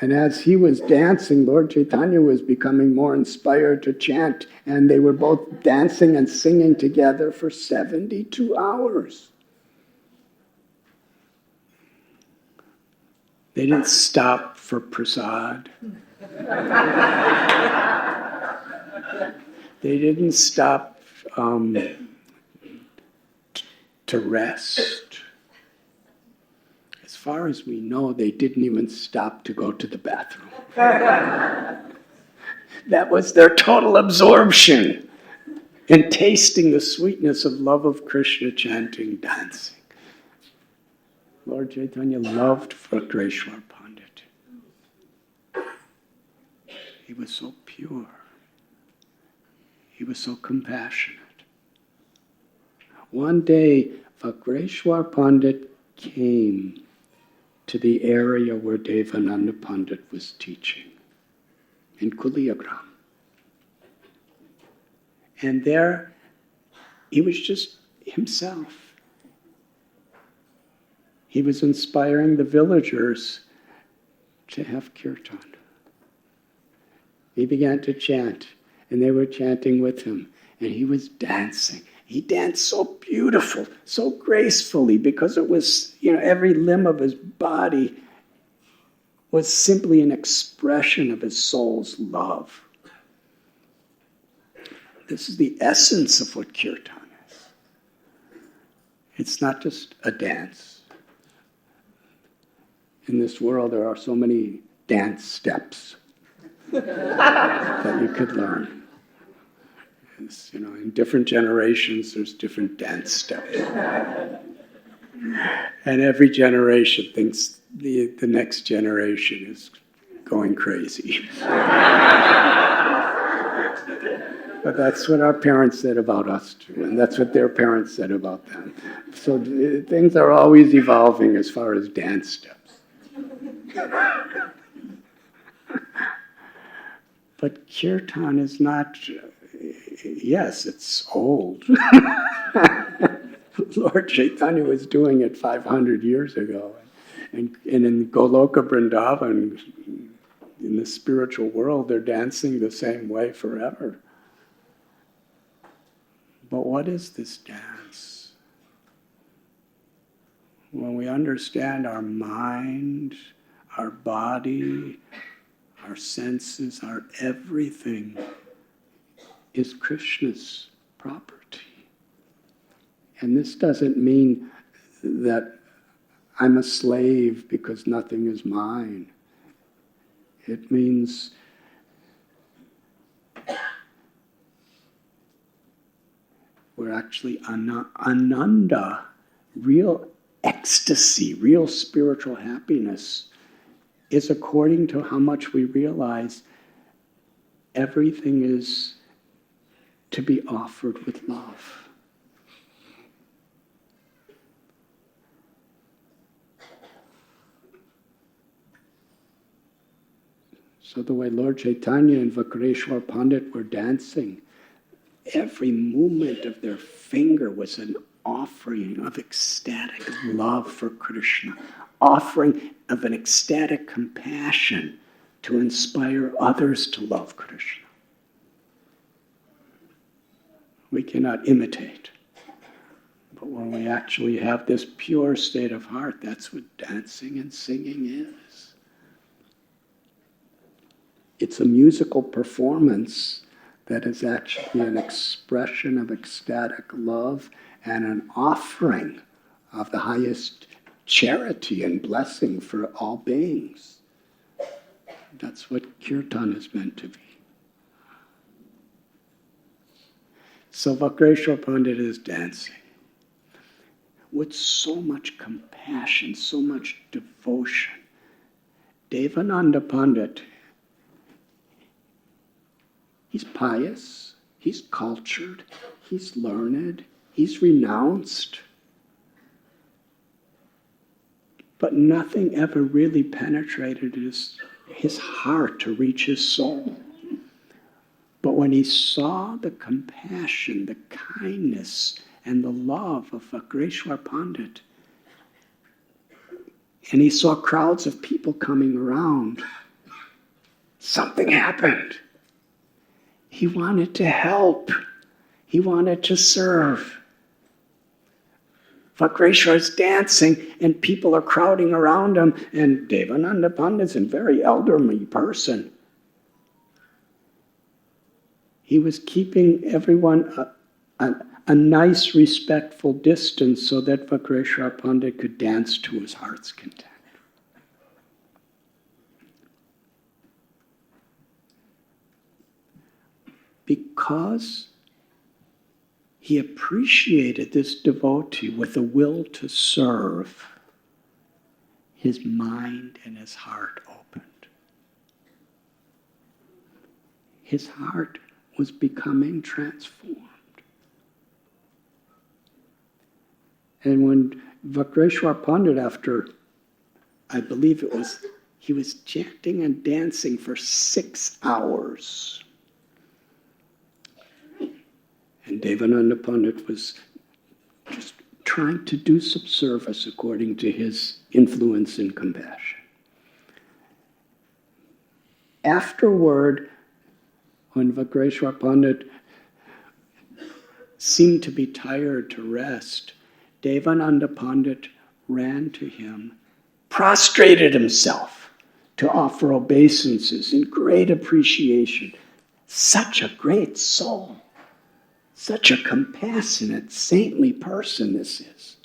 And as he was dancing, Lord Chaitanya was becoming more inspired to chant, and they were both dancing and singing together for 72 hours. They didn't stop for prasad. They didn't stop to rest. As far as we know, they didn't even stop to go to the bathroom. That was their total absorption in tasting the sweetness of love of Krishna, chanting, dancing. Lord Chaitanya loved Vakreshwar Pandit. He was so pure. He was so compassionate. One day, Vakreshwar Pandit came to the area where Devananda Pandit was teaching, in Kuliagram. And there, he was just himself. He was inspiring the villagers to have kirtan. He began to chant, and they were chanting with him, and he was dancing. He danced so beautiful, so gracefully, because it was, every limb of his body was simply an expression of his soul's love. This is the essence of what kirtan is. It's not just a dance. In this world, there are so many dance steps that you could learn. In different generations, there's different dance steps. And every generation thinks the next generation is going crazy. But that's what our parents said about us too, and that's what their parents said about them. So things are always evolving as far as dance steps. But kirtan is not, yes, it's old. Lord Chaitanya was doing it 500 years ago. And in Goloka Vrindavan, in the spiritual world, they're dancing the same way forever. But what is this dance? When we understand our mind, our body, our senses, our everything is Krishna's property. And this doesn't mean that I'm a slave because nothing is mine. It means we're actually ananda, real ecstasy, real spiritual happiness is according to how much we realize everything is to be offered with love. So the way Lord Chaitanya and Vakreshwar Pandit were dancing, every movement of their finger was an offering of ecstatic love for Krishna, offering of an ecstatic compassion to inspire others to love Krishna. We cannot imitate. But when we actually have this pure state of heart, that's what dancing and singing is. It's a musical performance that is actually an expression of ecstatic love and an offering of the highest charity and blessing for all beings. That's what kirtan is meant to be. So Vakreshwar Pandit is dancing with so much compassion, so much devotion. Devananda Pandit, he's pious, he's cultured, he's learned, he's renounced. But nothing ever really penetrated his heart to reach his soul. But when he saw the compassion, the kindness, and the love of Vakreshwar Pandit, and he saw crowds of people coming around, something happened. He wanted to help. He wanted to serve. Vakreshwar is dancing, and people are crowding around him, and Devananda Pandit's a very elderly person. He was keeping everyone a nice, respectful distance so that Vakreshwar Pandit could dance to his heart's content. Because he appreciated this devotee with a will to serve, his mind and his heart opened. His heart was becoming transformed. And when Vakreshwar Pandit, after, I believe it was, he was chanting and dancing for 6 hours. And Devananda Pandit was just trying to do some service according to his influence and compassion. Afterward, when Vakreshwar Pandit seemed to be tired to rest, Devananda Pandit ran to him, prostrated himself to offer obeisances in great appreciation. Such a great soul, such a compassionate, saintly person this is.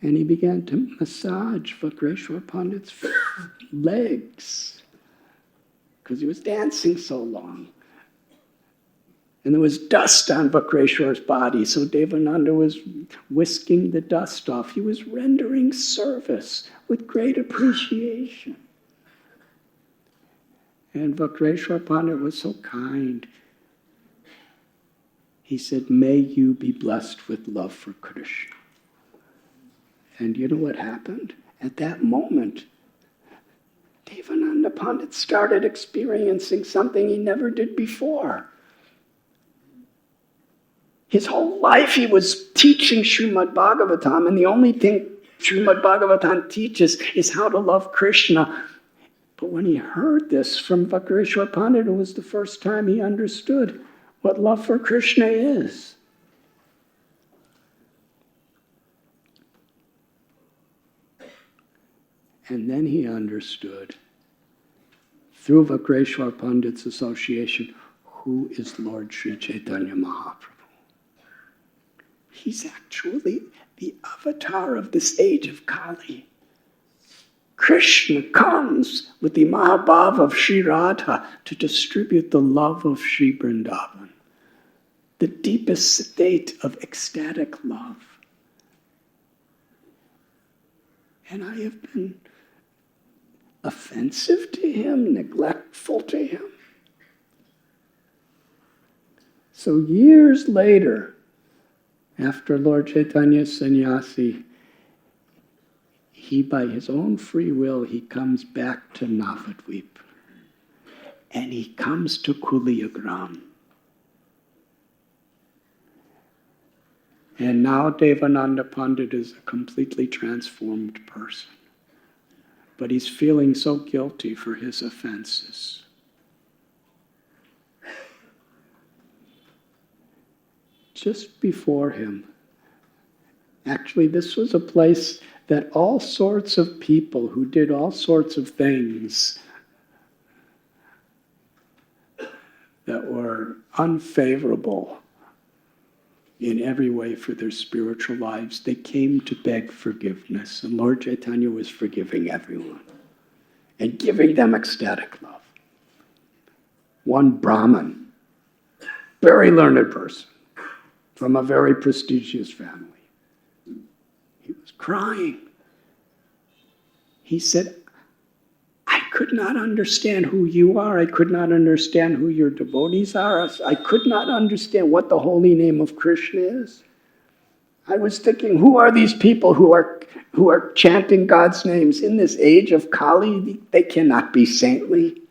And he began to massage Vakreshwar Pandit's legs because he was dancing so long. And there was dust on Vakreshwar's body, so Devananda was whisking the dust off. He was rendering service with great appreciation. And Vakreshwar Pandit was so kind. He said, "May you be blessed with love for Krishna." And you know what happened? At that moment, Devananda Pandit started experiencing something he never did before. His whole life he was teaching Srimad Bhagavatam, and the only thing Srimad Bhagavatam teaches is how to love Krishna. But when he heard this from Vakreshwar Pandit, it was the first time he understood what love for Krishna is. And then he understood, through Vakreshwar Pandit's association, who is Lord Sri Chaitanya Mahaprabhu. He's actually the avatar of this age of Kali. Krishna comes with the Mahabhava of Sri Radha to distribute the love of Sri Vrindavan, the deepest state of ecstatic love. And I have been offensive to him, neglectful to him. So years later, after Lord Chaitanya's sannyasi, he, by his own free will, he comes back to Navadvip. And he comes to Kuliyagram. And now Devananda Pandit is a completely transformed person. But he's feeling so guilty for his offenses. Just before him, actually this was a place that all sorts of people who did all sorts of things that were unfavorable in every way for their spiritual lives, they came to beg forgiveness. And Lord Chaitanya was forgiving everyone and giving them ecstatic love. One Brahmin, very learned person, from a very prestigious family. He was crying. He said, "I could not understand who you are. I could not understand who your devotees are. I could not understand what the holy name of Krishna is. I was thinking, who are these people who are chanting God's names in this age of Kali? They cannot be saintly.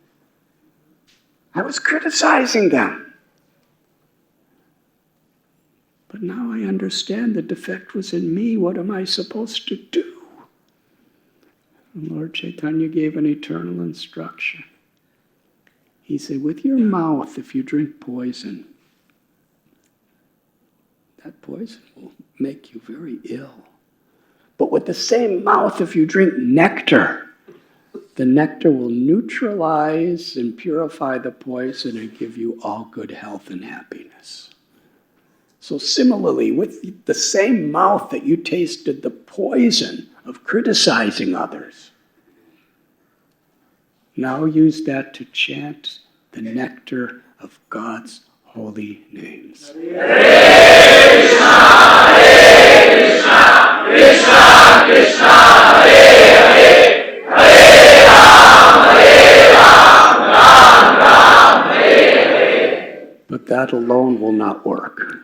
I was criticizing them. But now I understand the defect was in me. What am I supposed to do?" And Lord Chaitanya gave an eternal instruction. He said, with your mouth, if you drink poison, that poison will make you very ill. But with the same mouth, if you drink nectar, the nectar will neutralize and purify the poison and give you all good health and happiness. So similarly, with the same mouth that you tasted the poison of criticizing others, now use that to chant the nectar of God's holy names. Hare Krishna, Krishna Krishna, Hare Hare, Hare Ram, Ram Ram, Hare Hare. But that alone will not work.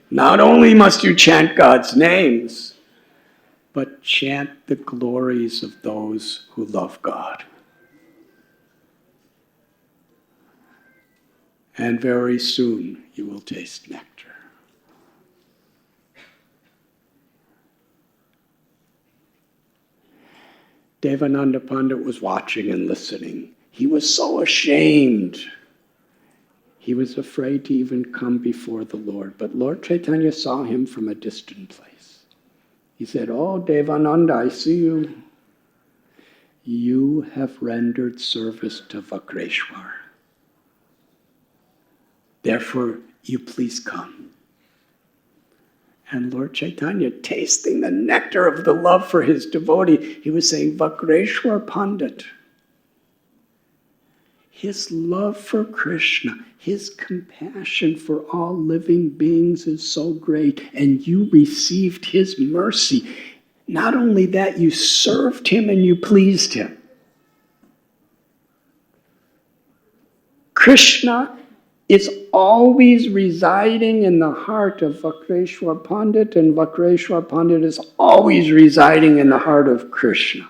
Not only must you chant God's names, but chant the glories of those who love God. And very soon you will taste nectar. Devananda Pandit was watching and listening. He was so ashamed. He was afraid to even come before the Lord. But Lord Chaitanya saw him from a distant place. He said, "Oh, Devananda, I see you. You have rendered service to Vakreshwar. Therefore, you please come." And Lord Chaitanya, tasting the nectar of the love for his devotee, he was saying, "Vakreshwar Pandit, his love for Krishna, his compassion for all living beings is so great, and you received his mercy. Not only that, you served him and you pleased him. Krishna is always residing in the heart of Vakreshwar Pandit, and Vakreshwar Pandit is always residing in the heart of Krishna.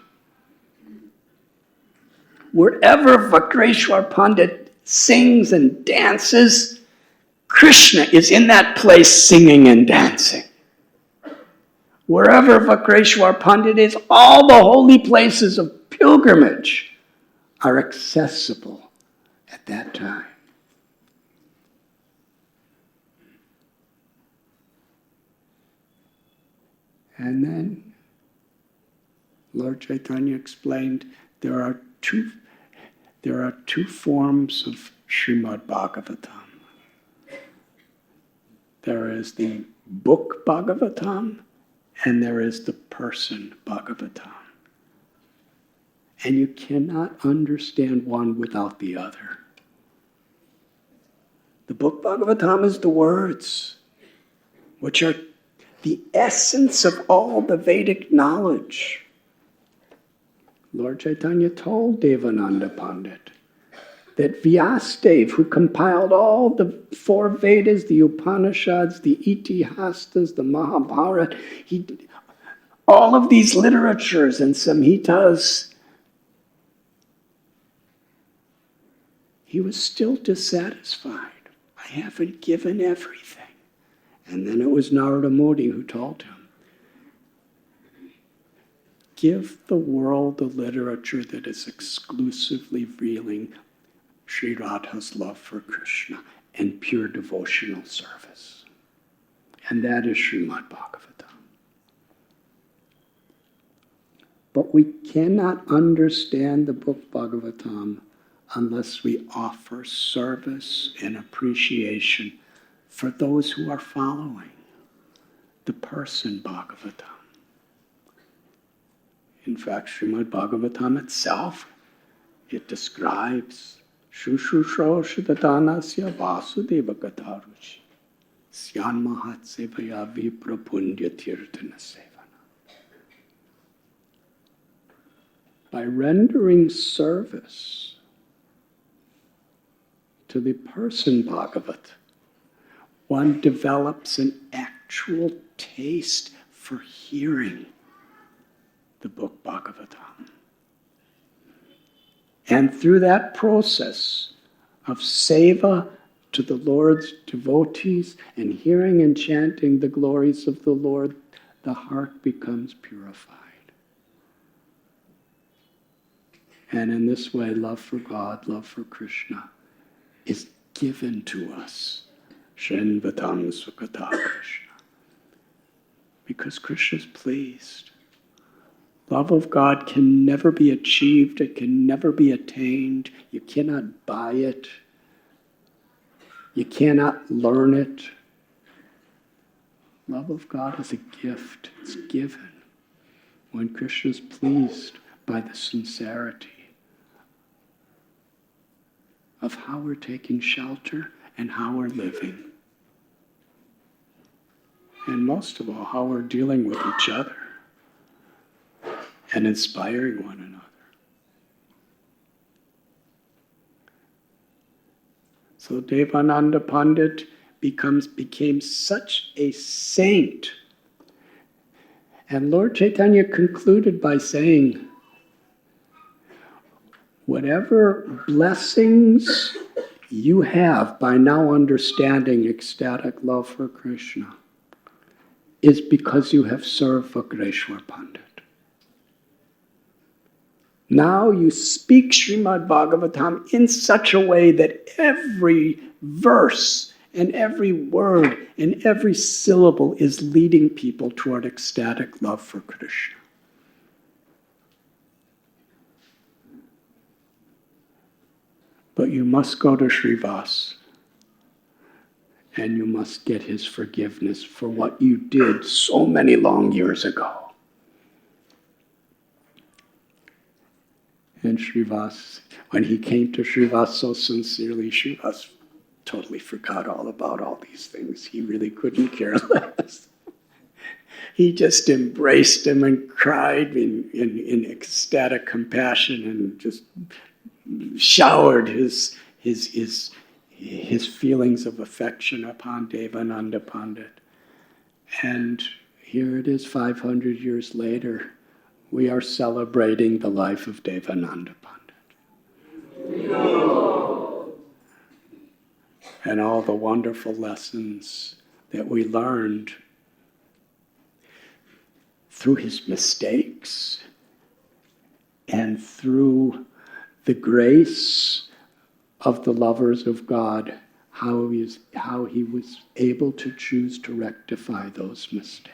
Wherever Vakreshwar Pandit sings and dances, Krishna is in that place singing and dancing. Wherever Vakreshwar Pandit is, all the holy places of pilgrimage are accessible at that time. And then Lord Chaitanya explained there are two forms of Srimad Bhagavatam. There is the book Bhagavatam and there is the person Bhagavatam. And you cannot understand one without the other. The book Bhagavatam is the words, which are the essence of all the Vedic knowledge. Lord Chaitanya told Devananda Pandit that Vyasadeva, who compiled all the 4 Vedas, the Upanishads, the Itihastas, the Mahabharata, all of these literatures and Samhitas, he was still dissatisfied. I haven't given everything. And then it was Narada Muni who told him, give the world a literature that is exclusively revealing Sri Radha's love for Krishna and pure devotional service. And that is Srimad Bhagavatam. But we cannot understand the book Bhagavatam unless we offer service and appreciation for those who are following the person Bhagavatam. In fact, Srimad Bhagavatam itself, it describes Shushusho Shadatanasya Vasudeva Gataruchi Syan Mahat Sevaya Viprapundya Tirthana Sevana. By rendering service to the person Bhagavat, one develops an actual taste for hearing the book Bhagavatam. And through that process of seva to the Lord's devotees and hearing and chanting the glories of the Lord, the heart becomes purified. And in this way, love for God, love for Krishna is given to us. Shenvatam Sukata Krishna. Because Krishna is pleased. Love of God can never be achieved. It can never be attained. You cannot buy it. You cannot learn it. Love of God is a gift. It's given when Krishna is pleased by the sincerity of how we're taking shelter and how we're living. And most of all, how we're dealing with each other and inspiring one another. So Devananda Pandit became such a saint. And Lord Chaitanya concluded by saying, whatever blessings you have by now understanding ecstatic love for Krishna is because you have served Vagreshwar Pandit. Now you speak Srimad Bhagavatam in such a way that every verse and every word and every syllable is leading people toward ecstatic love for Krishna. But you must go to Srivas and you must get his forgiveness for what you did so many long years ago. And Srivas, when he came to Srivas so sincerely, Srivas totally forgot all about all these things. He really couldn't care less. He just embraced him and cried in ecstatic compassion and just showered his feelings of affection upon Devananda Pandit. And here it is 500 years later, we are celebrating the life of Devananda Pandit. And all the wonderful lessons that we learned through his mistakes and through the grace of the lovers of God, how he was able to choose to rectify those mistakes.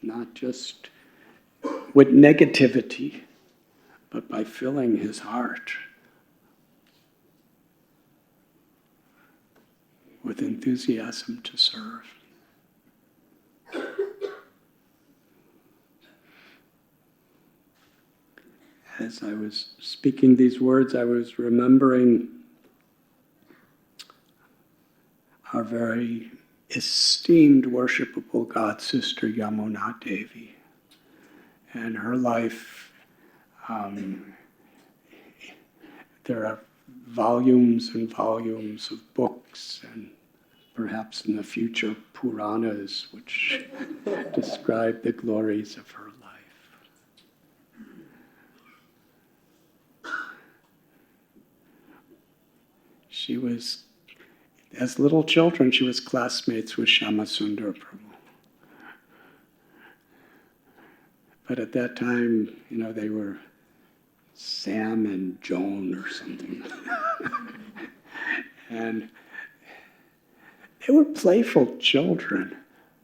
Not just with negativity, but by filling his heart with enthusiasm to serve. As I was speaking these words, I was remembering our very esteemed worshipable God sister Yamuna Devi and her life. There are volumes and volumes of books and perhaps in the future Puranas which describe the glories of her life. She was, as little children, she was classmates with Shyamasundar Prabhu. But at that time, they were Sam and Joan or something. And they were playful children,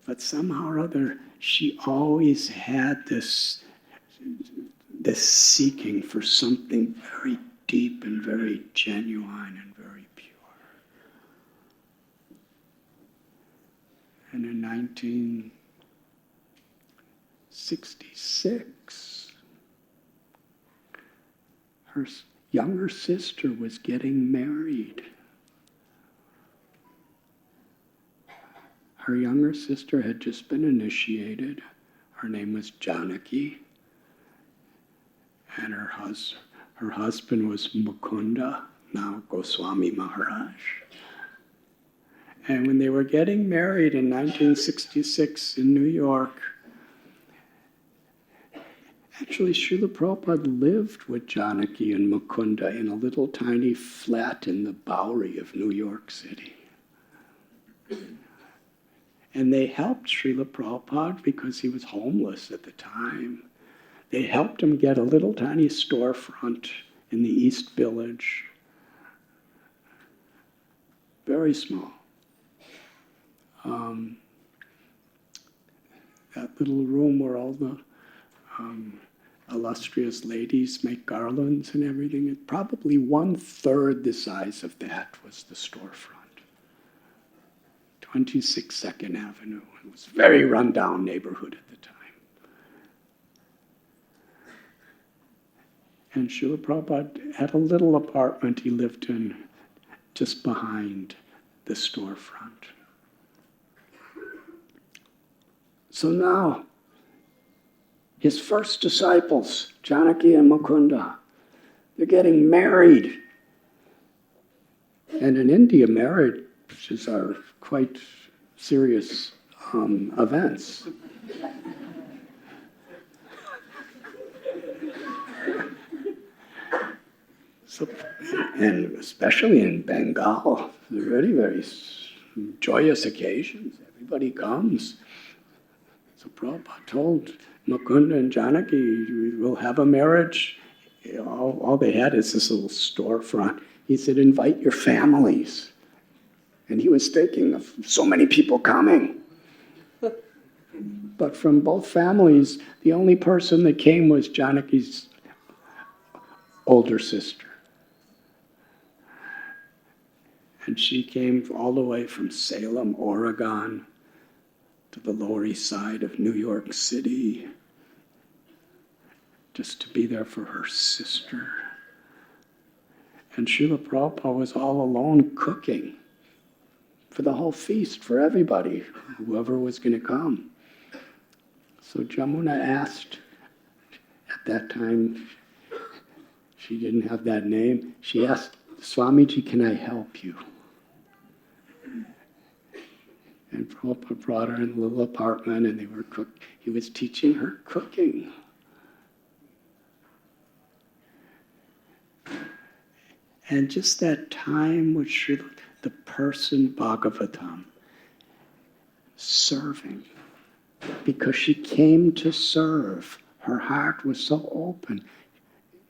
but somehow or other, she always had this seeking for something very deep and very genuine and very pure. And in 1966, her younger sister was getting married. Her younger sister had just been initiated. Her name was Janaki. And her husband was Mukunda, now Goswami Maharaj. And when they were getting married in 1966 in New York, actually Srila Prabhupada lived with Janaki and Mukunda in a little tiny flat in the Bowery of New York City. And they helped Srila Prabhupada because he was homeless at the time. They helped him get a little tiny storefront in the East Village. Very small. That little room where all the illustrious ladies make garlands and everything, probably 1/3 the size of that was the storefront. 26 Second Avenue. It was a very run-down neighborhood at the time. And Srila Prabhupada had a little apartment he lived in just behind the storefront. So now, his first disciples, Janaki and Mukunda, they're getting married. And in India, marriages are quite serious events. So, and especially in Bengal, they're very, very joyous occasions. Everybody comes. So Prabhupada told Mukunda and Janaki, we'll have a marriage. All they had is this little storefront. He said, invite your families. And he was thinking of so many people coming. But from both families, the only person that came was Janaki's older sister. And she came all the way from Salem, Oregon, to the Lower East Side of New York City, just to be there for her sister. And Srila Prabhupada was all alone cooking for the whole feast, for everybody, whoever was going to come. So Jamuna asked, at that time, she didn't have that name, she asked, Swamiji, can I help you? And Prabhupada brought her in a little apartment and they were he was teaching her cooking. And just that time which the person Bhagavatam, serving, because she came to serve. Her heart was so open.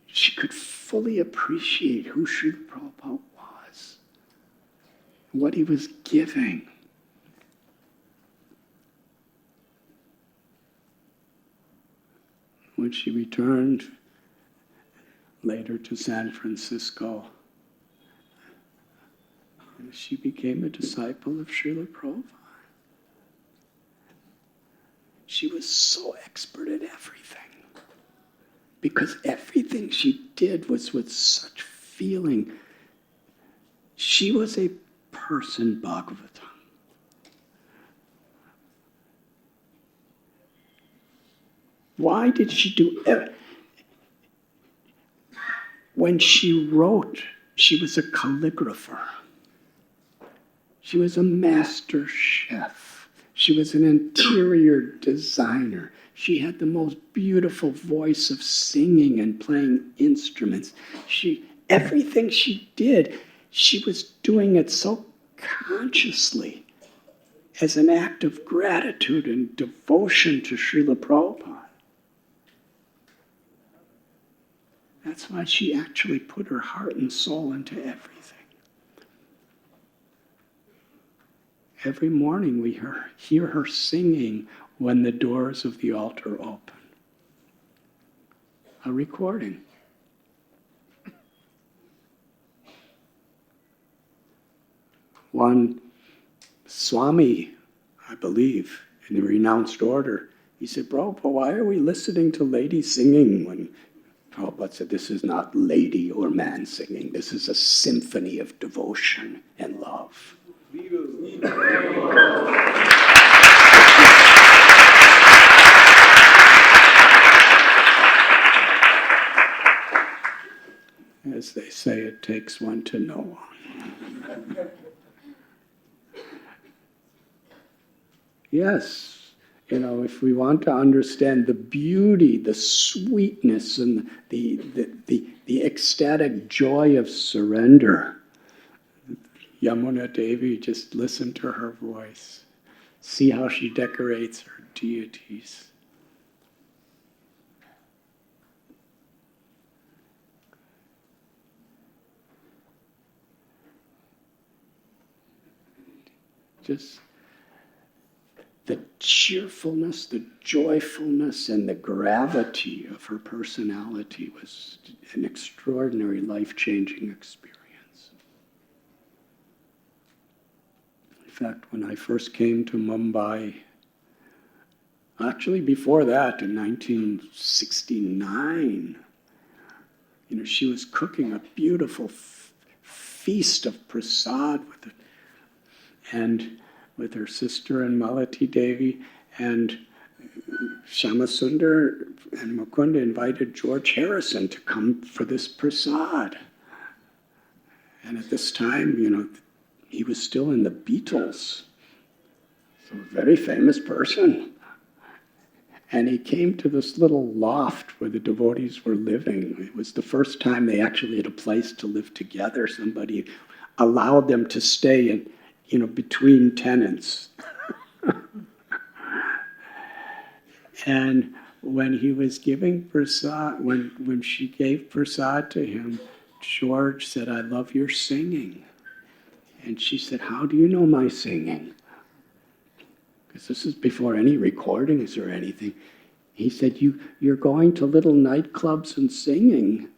She could fully appreciate who Srila Prabhupada was, what he was giving. When she returned later to San Francisco, she became a disciple of Srila Prabhupada. She was so expert at everything, because everything she did was with such feeling. She was a person Bhagavatam. Why did she do it? When she wrote, she was a calligrapher. She was a master chef. She was an interior designer. She had the most beautiful voice of singing and playing instruments. Everything she did, she was doing it so consciously as an act of gratitude and devotion to Srila Prabhupada. That's why she actually put her heart and soul into everything. Every morning we hear her singing when the doors of the altar open. A recording. One Swami, I believe, in the renounced order, he said, Prabhupada, why are we listening to ladies singing when Prabhupada said, this is not lady or man singing. This is a symphony of devotion and love. As they say, it takes one to know one. Yes. If we want to understand the beauty, the sweetness, and the ecstatic joy of surrender, Yamuna Devi, just listen to her voice. See how she decorates her deities. Just the cheerfulness, the joyfulness, and the gravity of her personality was an extraordinary, life-changing experience. In fact, when I first came to Mumbai, actually before that, in 1969, she was cooking a beautiful feast of prasad with her sister and Malati Devi, and Shyamasundar and Mukunda invited George Harrison to come for this prasad. And at this time, he was still in the Beatles. So a very famous person. And he came to this little loft where the devotees were living. It was the first time they actually had a place to live together. Somebody allowed them to stay in, between tenants. And when he was giving prasad, when she gave prasad to him, George said, "I love your singing." And she said, "How do you know my singing?" Because this is before any recordings or anything. He said, you're going to little nightclubs and singing,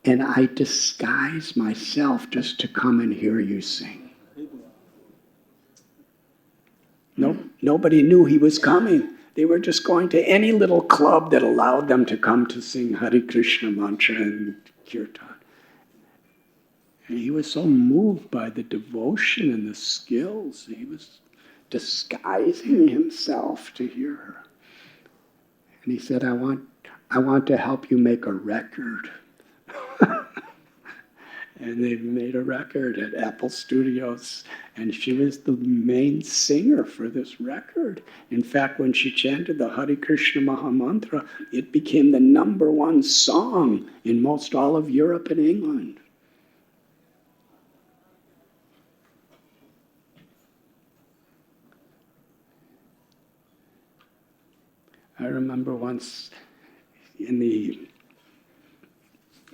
and I disguise myself just to come and hear you sing. Nobody knew he was coming. They were just going to any little club that allowed them to come to sing Hare Krishna mantra and kirtan. And he was so moved by the devotion and the skills, he was disguising himself to hear her. And he said, I want to help you make a record. And they made a record at Apple Studios, and she was the main singer for this record. In fact, when she chanted the Hare Krishna Mahamantra, it became the #1 song in most all of Europe and England. I remember once in the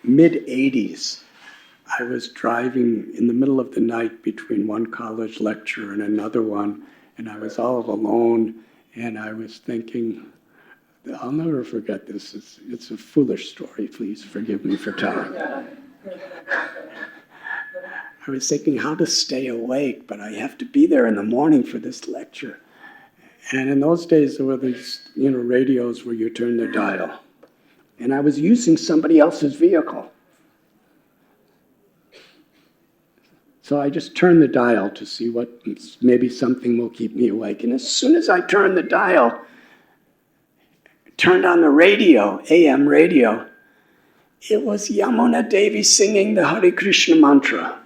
mid-'80s, I was driving in the middle of the night between one college lecture and another one, and I was all alone, and I was thinking, I'll never forget this. It's a foolish story. Please forgive me for telling. I was thinking how to stay awake, but I have to be there in the morning for this lecture. And in those days, there were these, radios where you turn the dial. And I was using somebody else's vehicle. So I just turned the dial to see what, maybe something will keep me awake. And as soon as I turned the dial, turned on the radio, AM radio, it was Yamuna Devi singing the Hare Krishna mantra.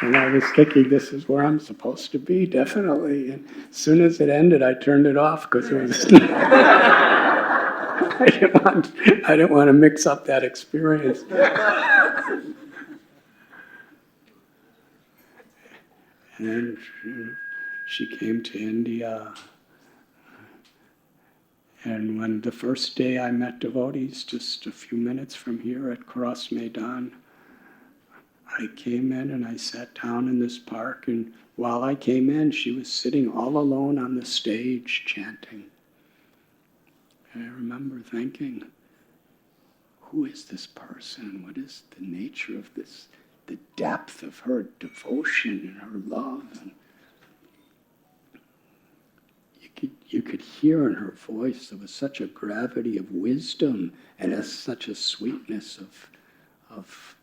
And I was thinking, this is where I'm supposed to be, definitely. And as soon as it ended, I turned it off because it was. I didn't want to mix up that experience. And then she came to India. And when the first day I met devotees, just a few minutes from here at Cross Maidan, I came in and I sat down in this park, and while I came in, she was sitting all alone on the stage chanting. And I remember thinking, who is this person? What is the nature of this? The depth of her devotion and her love. And you could hear in her voice there was such a gravity of wisdom and such a sweetness of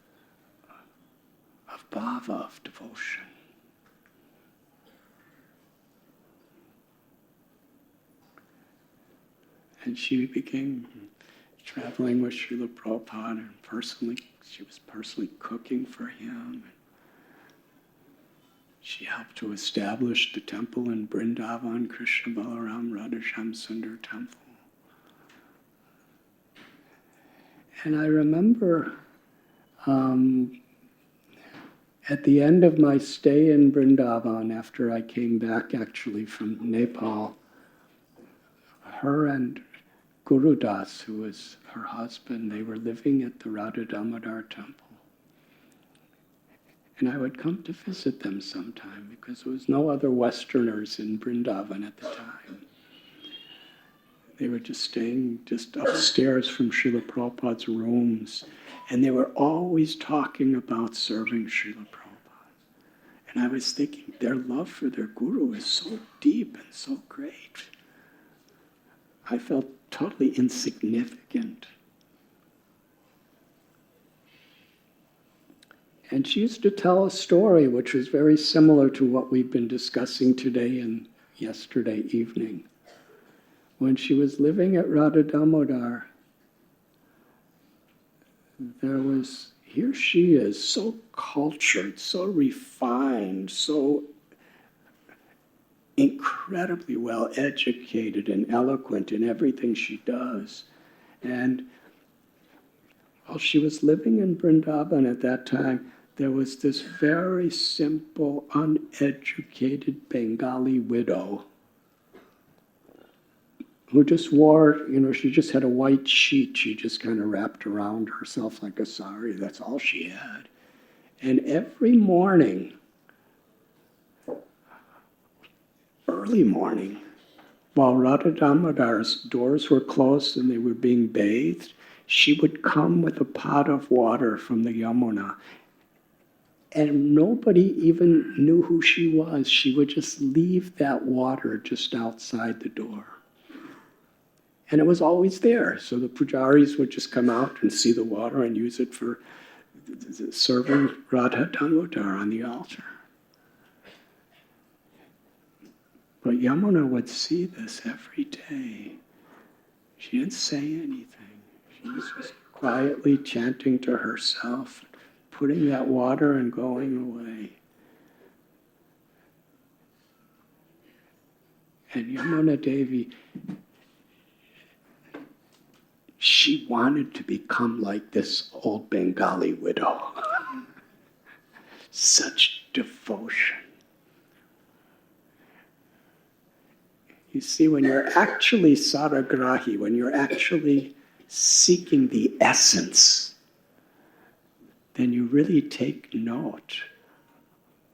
bhava, of devotion. And she began traveling with Srila Prabhupada, and she was personally cooking for him. She helped to establish the temple in Vrindavan, Krishna Balaram Radhasham Sundar temple. And I remember at the end of my stay in Vrindavan, after I came back actually from Nepal, her and Guru Das, who was her husband, they were living at the Radha Damodar temple. And I would come to visit them sometime because there was no other Westerners in Vrindavan at the time. They were just staying just upstairs from Srila Prabhupada's rooms. And they were always talking about serving Srila Prabhupada. And I was thinking, their love for their guru is so deep and so great. I felt totally insignificant. And she used to tell a story which was very similar to what we've been discussing today and yesterday evening. when she was living at Radha Damodar, here she is, so cultured, so refined, so incredibly well educated and eloquent in everything she does. And while she was living in Vrindavan at that time, there was this very simple, uneducated Bengali widow who just wore, she just had a white sheet she just kind of wrapped around herself like a sari. That's all she had. And every morning, early morning, while Radha Damodar's doors were closed and they were being bathed, she would come with a pot of water from the Yamuna. And nobody even knew who she was. She would just leave that water just outside the door. And it was always there. So the pujaris would just come out and see the water and use it for serving Radha Damodar on the altar. But Yamuna would see this every day. She didn't say anything. She was just quietly chanting to herself, putting that water and going away. And Yamuna Devi, she wanted to become like this old Bengali widow. Such devotion. You see, when you're actually saragrahi, when you're actually seeking the essence, then you really take note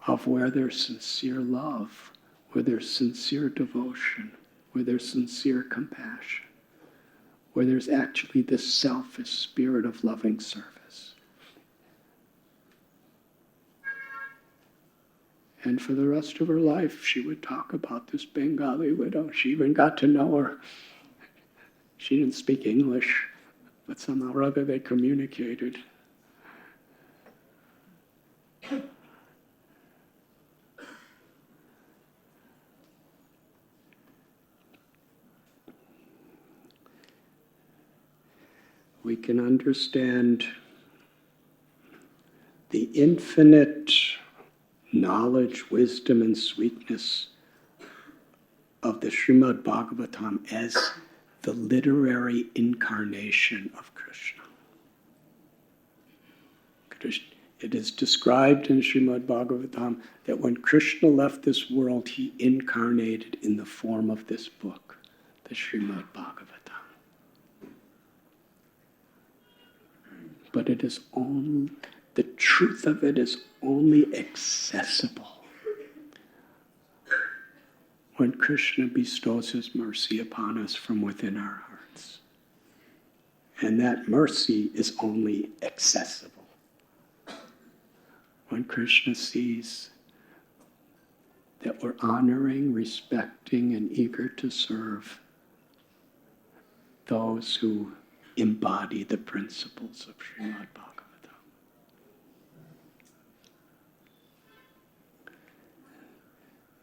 of where there's sincere love, where there's sincere devotion, where there's sincere compassion, where there's actually this selfish spirit of loving service. And for the rest of her life, she would talk about this Bengali widow. She even got to know her. She didn't speak English, but somehow or other they communicated. We can understand the infinite knowledge, wisdom, and sweetness of the Srimad Bhagavatam as the literary incarnation of Krishna. It is described in Srimad Bhagavatam that when Krishna left this world, he incarnated in the form of this book, the Srimad Bhagavatam. But it is only, the truth of it is only accessible when Krishna bestows his mercy upon us from within our hearts. And that mercy is only accessible when Krishna sees that we're honoring, respecting, and eager to serve those who embody the principles of Srimad Bhagavatam.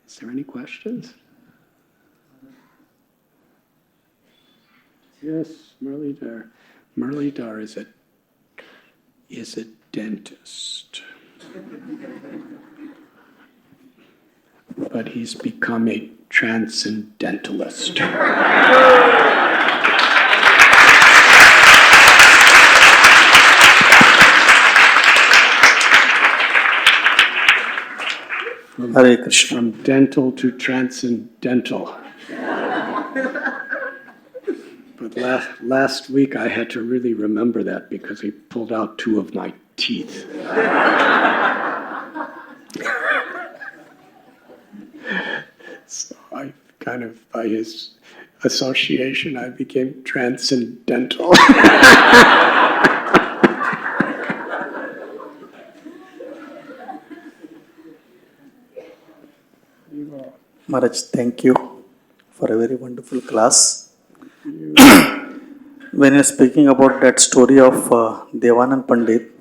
Is there any questions? Yes, Muralidhar. Muralidhar is a dentist. But he's become a transcendentalist. Hare Krishna. From dental to transcendental. But last week I had to really remember that because he pulled out 2 of my teeth. So I kind of, by his association, I became transcendental. Maharaj, thank you for a very wonderful class. When you're speaking about that story of Devanand Pandit,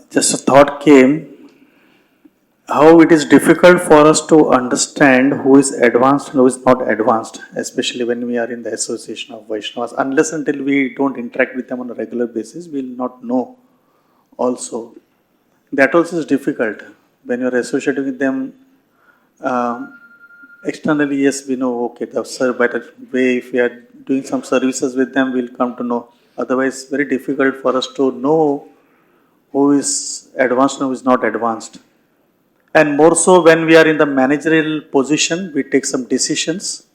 just a thought came. how it is difficult for us to understand who is advanced and who is not advanced, especially when we are in the association of Vaishnavas. Unless until we don't interact with them on a regular basis, we will not know also. That also is difficult. When you are associating with them externally, yes, we know, okay, the better way, if we are doing some services with them, we'll come to know. Otherwise, very difficult for us to know who is advanced and who is not advanced. And more so when we are in the managerial position, we take some decisions.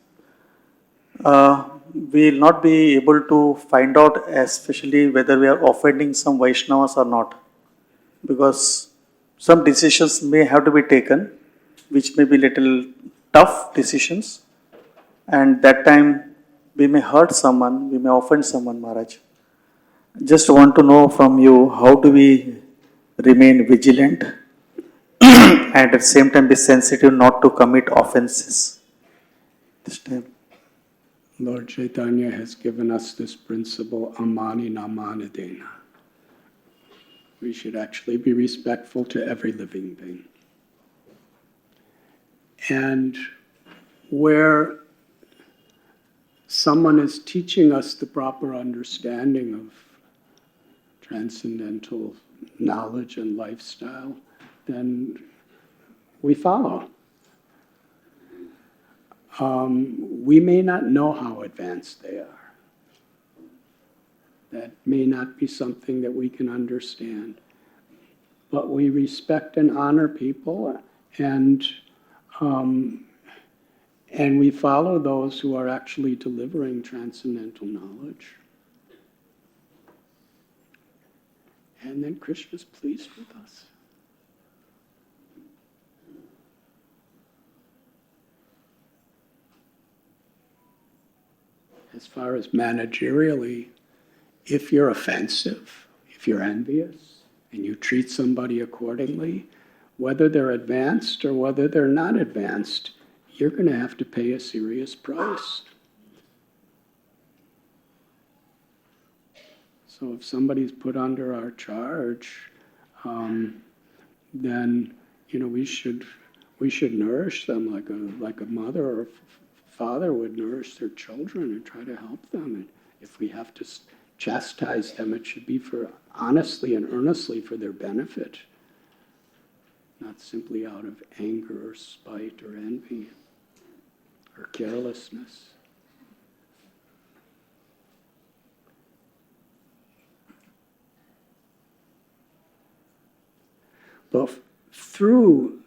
We will not be able to find out, especially whether we are offending some Vaishnavas or not, because some decisions may have to be taken, which may be little tough decisions, and that time we may hurt someone, we may offend someone, Maharaj. Just want to know from you, how do we remain vigilant and at the same time be sensitive not to commit offenses this time? Lord Chaitanya has given us this principle, amani namanadena. We should actually be respectful to every living being. And where someone is teaching us the proper understanding of transcendental knowledge and lifestyle, then we follow. We may not know how advanced they are. That may not be something that we can understand. But we respect and honor people, and we follow those who are actually delivering transcendental knowledge. And then Krishna is pleased with us. As far as managerially, if you're offensive, if you're envious, and you treat somebody accordingly, whether they're advanced or whether they're not advanced, you're going to have to pay a serious price. So if somebody's put under our charge, then we should nourish them like a mother or father would nourish their children and try to help them. And if we have to chastise them, it should be for honestly and earnestly for their benefit, not simply out of anger or spite or envy or carelessness. But through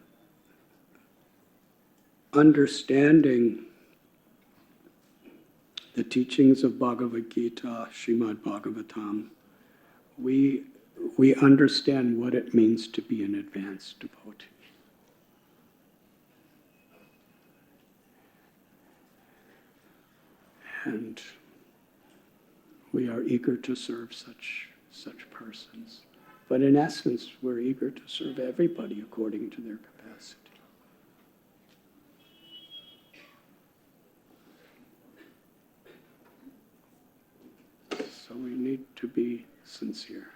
understanding the teachings of Bhagavad Gita, Srimad Bhagavatam, we understand what it means to be an advanced devotee. And we are eager to serve such persons. But in essence, we're eager to serve everybody according to their capacity. So we need to be sincere.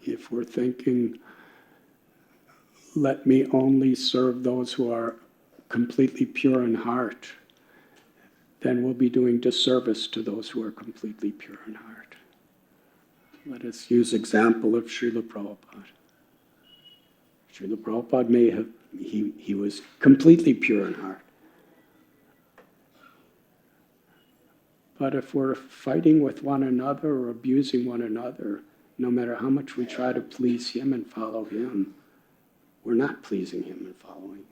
If we're thinking, let me only serve those who are completely pure in heart, then we'll be doing disservice to those who are completely pure in heart. Let us use example of Srila Prabhupada. Srila Prabhupada he was completely pure in heart. But if we're fighting with one another or abusing one another, no matter how much we try to please him and follow him, we're not pleasing him and following him.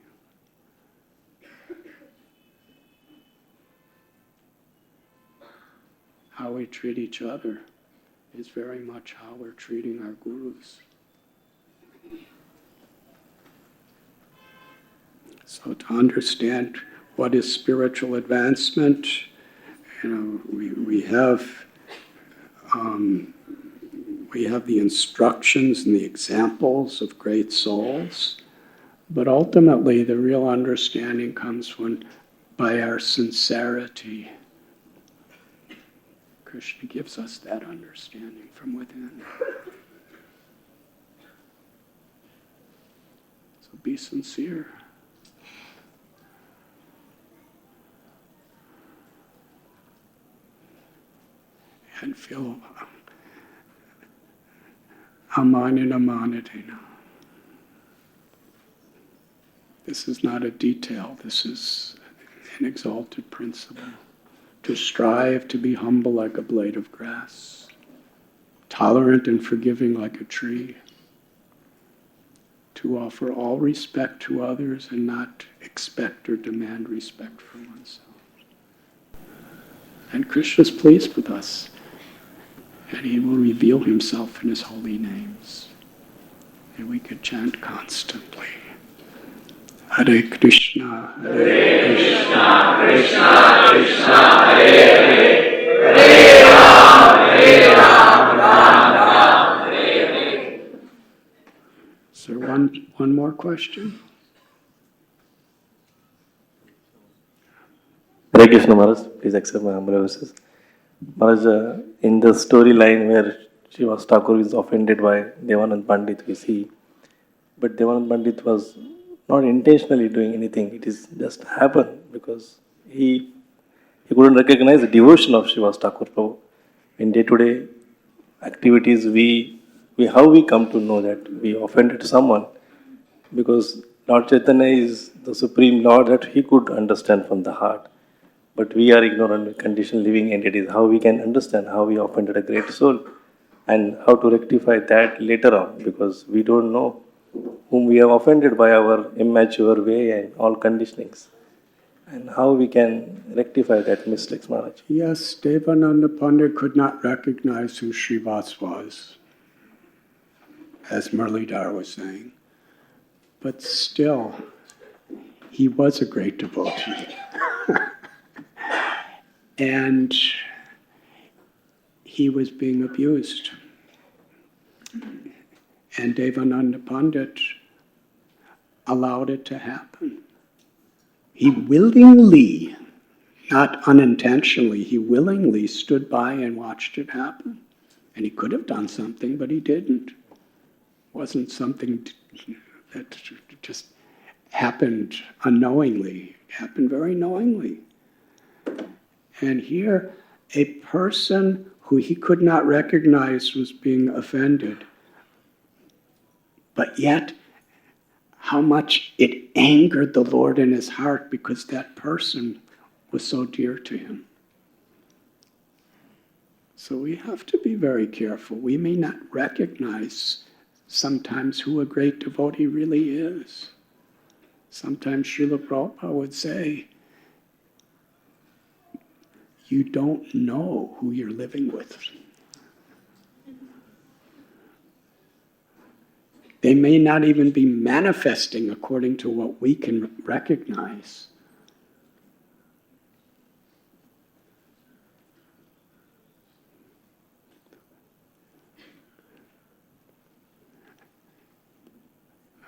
How we treat each other is very much how we're treating our gurus. So to understand what is spiritual advancement, we have the instructions and the examples of great souls, but ultimately the real understanding comes by our sincerity, Krishna gives us that understanding from within. So be sincere. And feel aman and amanadena. This is not a detail, this is an exalted principle. To strive to be humble like a blade of grass, tolerant and forgiving like a tree, to offer all respect to others and not expect or demand respect for oneself. And Krishna is pleased with us, and he will reveal himself in his holy names. And we could chant constantly. Hare Krishna, Hare Krishna, Krishna Krishna, Hare Hare, Hare Ram, Ram, Hare Hare. Is there one more question? Hare Krishna Maharaj, please accept my humble obeisances. Maharaj, in the storyline where Srivas Thakur is offended by Devanand Pandit, we see, but Devanand Pandit was not intentionally doing anything, it is just happened because he couldn't recognize the devotion of Srivas Thakur Prabhu. In day-to-day activities, how we come to know that we offended someone, because Lord Chaitanya is the Supreme Lord that he could understand from the heart. But we are ignorant, conditioned living entities. How we can understand how we offended a great soul and how to rectify that later on, because we don't know whom we have offended by our immature way and all conditionings. And how we can rectify that mistakes, Maharaj. Yes, Devananda Pandit could not recognize who Srivas was, as Muralidhar was saying. But still, he was a great devotee. And he was being abused. And Devananda Pandit allowed it to happen. He willingly, not unintentionally, he willingly stood by and watched it happen. And he could have done something, but he didn't. It wasn't something that just happened unknowingly. It happened very knowingly. And here, a person who he could not recognize was being offended. But yet, how much it angered the Lord in his heart because that person was so dear to him. So we have to be very careful. We may not recognize sometimes who a great devotee really is. Sometimes Srila Prabhupada would say, you don't know who you're living with. They may not even be manifesting according to what we can recognize.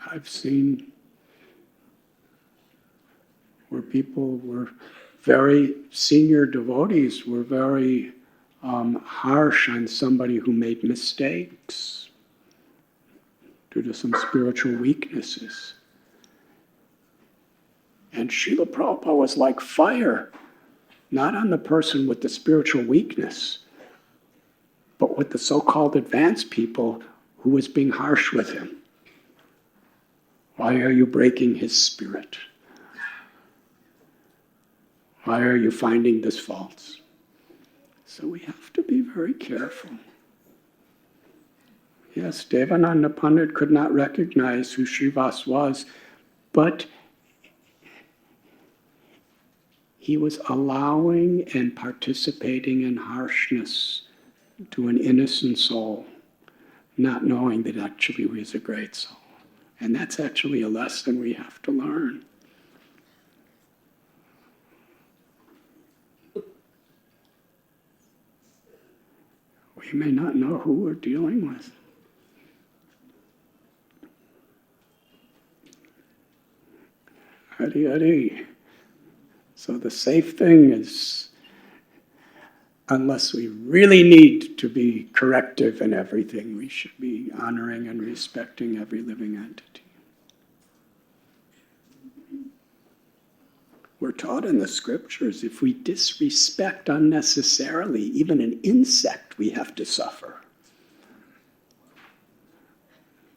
I've seen where people were very senior devotees were very harsh on somebody who made mistakes due to some spiritual weaknesses. And Srila Prabhupada was like fire, not on the person with the spiritual weakness, but with the so-called advanced people who was being harsh with him. Why are you breaking his spirit? Why are you finding this faults? So we have to be very careful. Yes, Devananda Pandit could not recognize who Srivas was, but he was allowing and participating in harshness to an innocent soul, not knowing that actually he was a great soul. And that's actually a lesson we have to learn. We may not know who we're dealing with. Hare Hare. So the safe thing is unless we really need to be corrective in everything, we should be honoring and respecting every living entity. We're taught in the scriptures, if we disrespect unnecessarily even an insect, we have to suffer.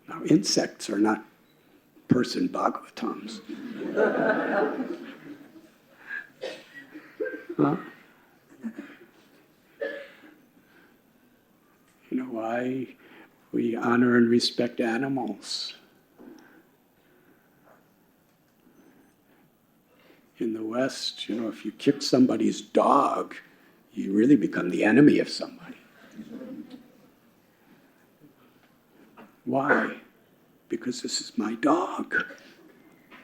Now, insects are not person Bhagavatams. Huh? You know why we honor and respect animals? In the West, you know, if you kick somebody's dog, you really become the enemy of somebody. Why? Because this is my dog.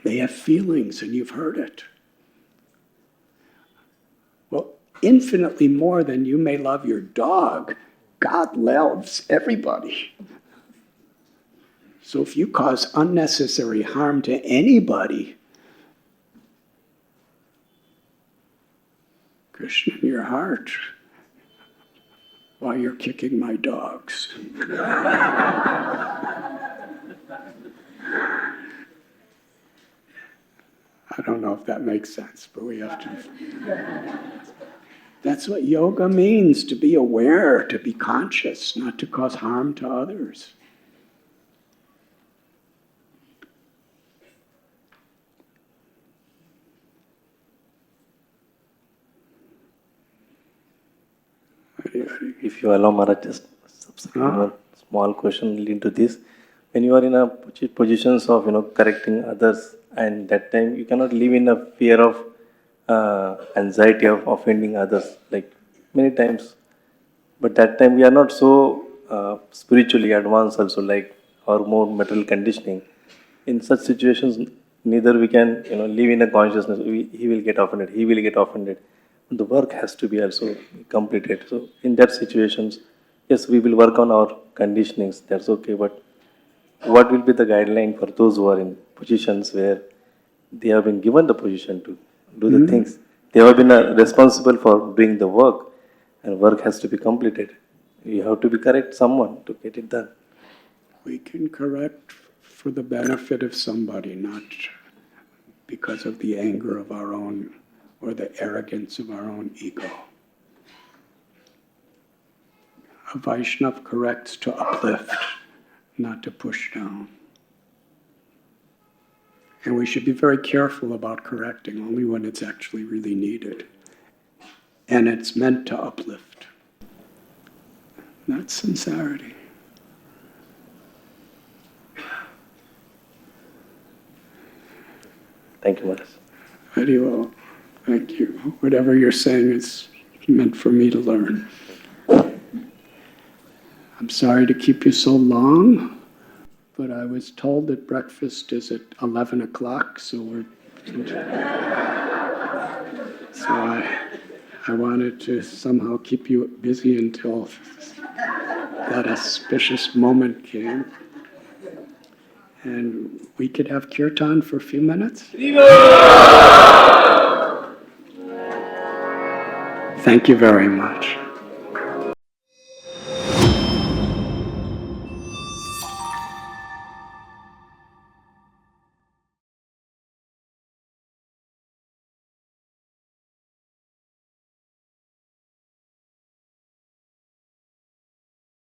They have feelings, and you've heard it. Well, infinitely more than you may love your dog, God loves everybody. So if you cause unnecessary harm to anybody, Krishna, in your heart, why you're kicking my dogs. I don't know if that makes sense, but we have to. That's what yoga means, to be aware, to be conscious, not to cause harm to others. If you allow, Maharaj, just one small question relating to this. When you are in a positions of correcting others, and that time you cannot live in a fear of anxiety of offending others, like many times. But that time we are not so spiritually advanced also, like or more material conditioning. In such situations, neither we can live in a consciousness. He will get offended. He will get offended. The work has to be also completed. So in that situations, yes, we will work on our conditionings. That's okay. But what will be the guideline for those who are in positions where they have been given the position to do the things? They have been responsible for doing the work, and work has to be completed. You have to be correct someone to get it done. We can correct for the benefit of somebody, not because of the anger of our own or the arrogance of our own ego. A Vaishnava corrects to uplift, not to push down. And we should be very careful about correcting only when it's actually really needed. And it's meant to uplift. That's sincerity. Thank you, Maharaj. Very well. Thank you. Whatever you're saying is meant for me to learn. I'm sorry to keep you so long, but I was told that breakfast is at 11 o'clock, so I wanted to somehow keep you busy until that auspicious moment came. And we could have kirtan for a few minutes? Thank you very much.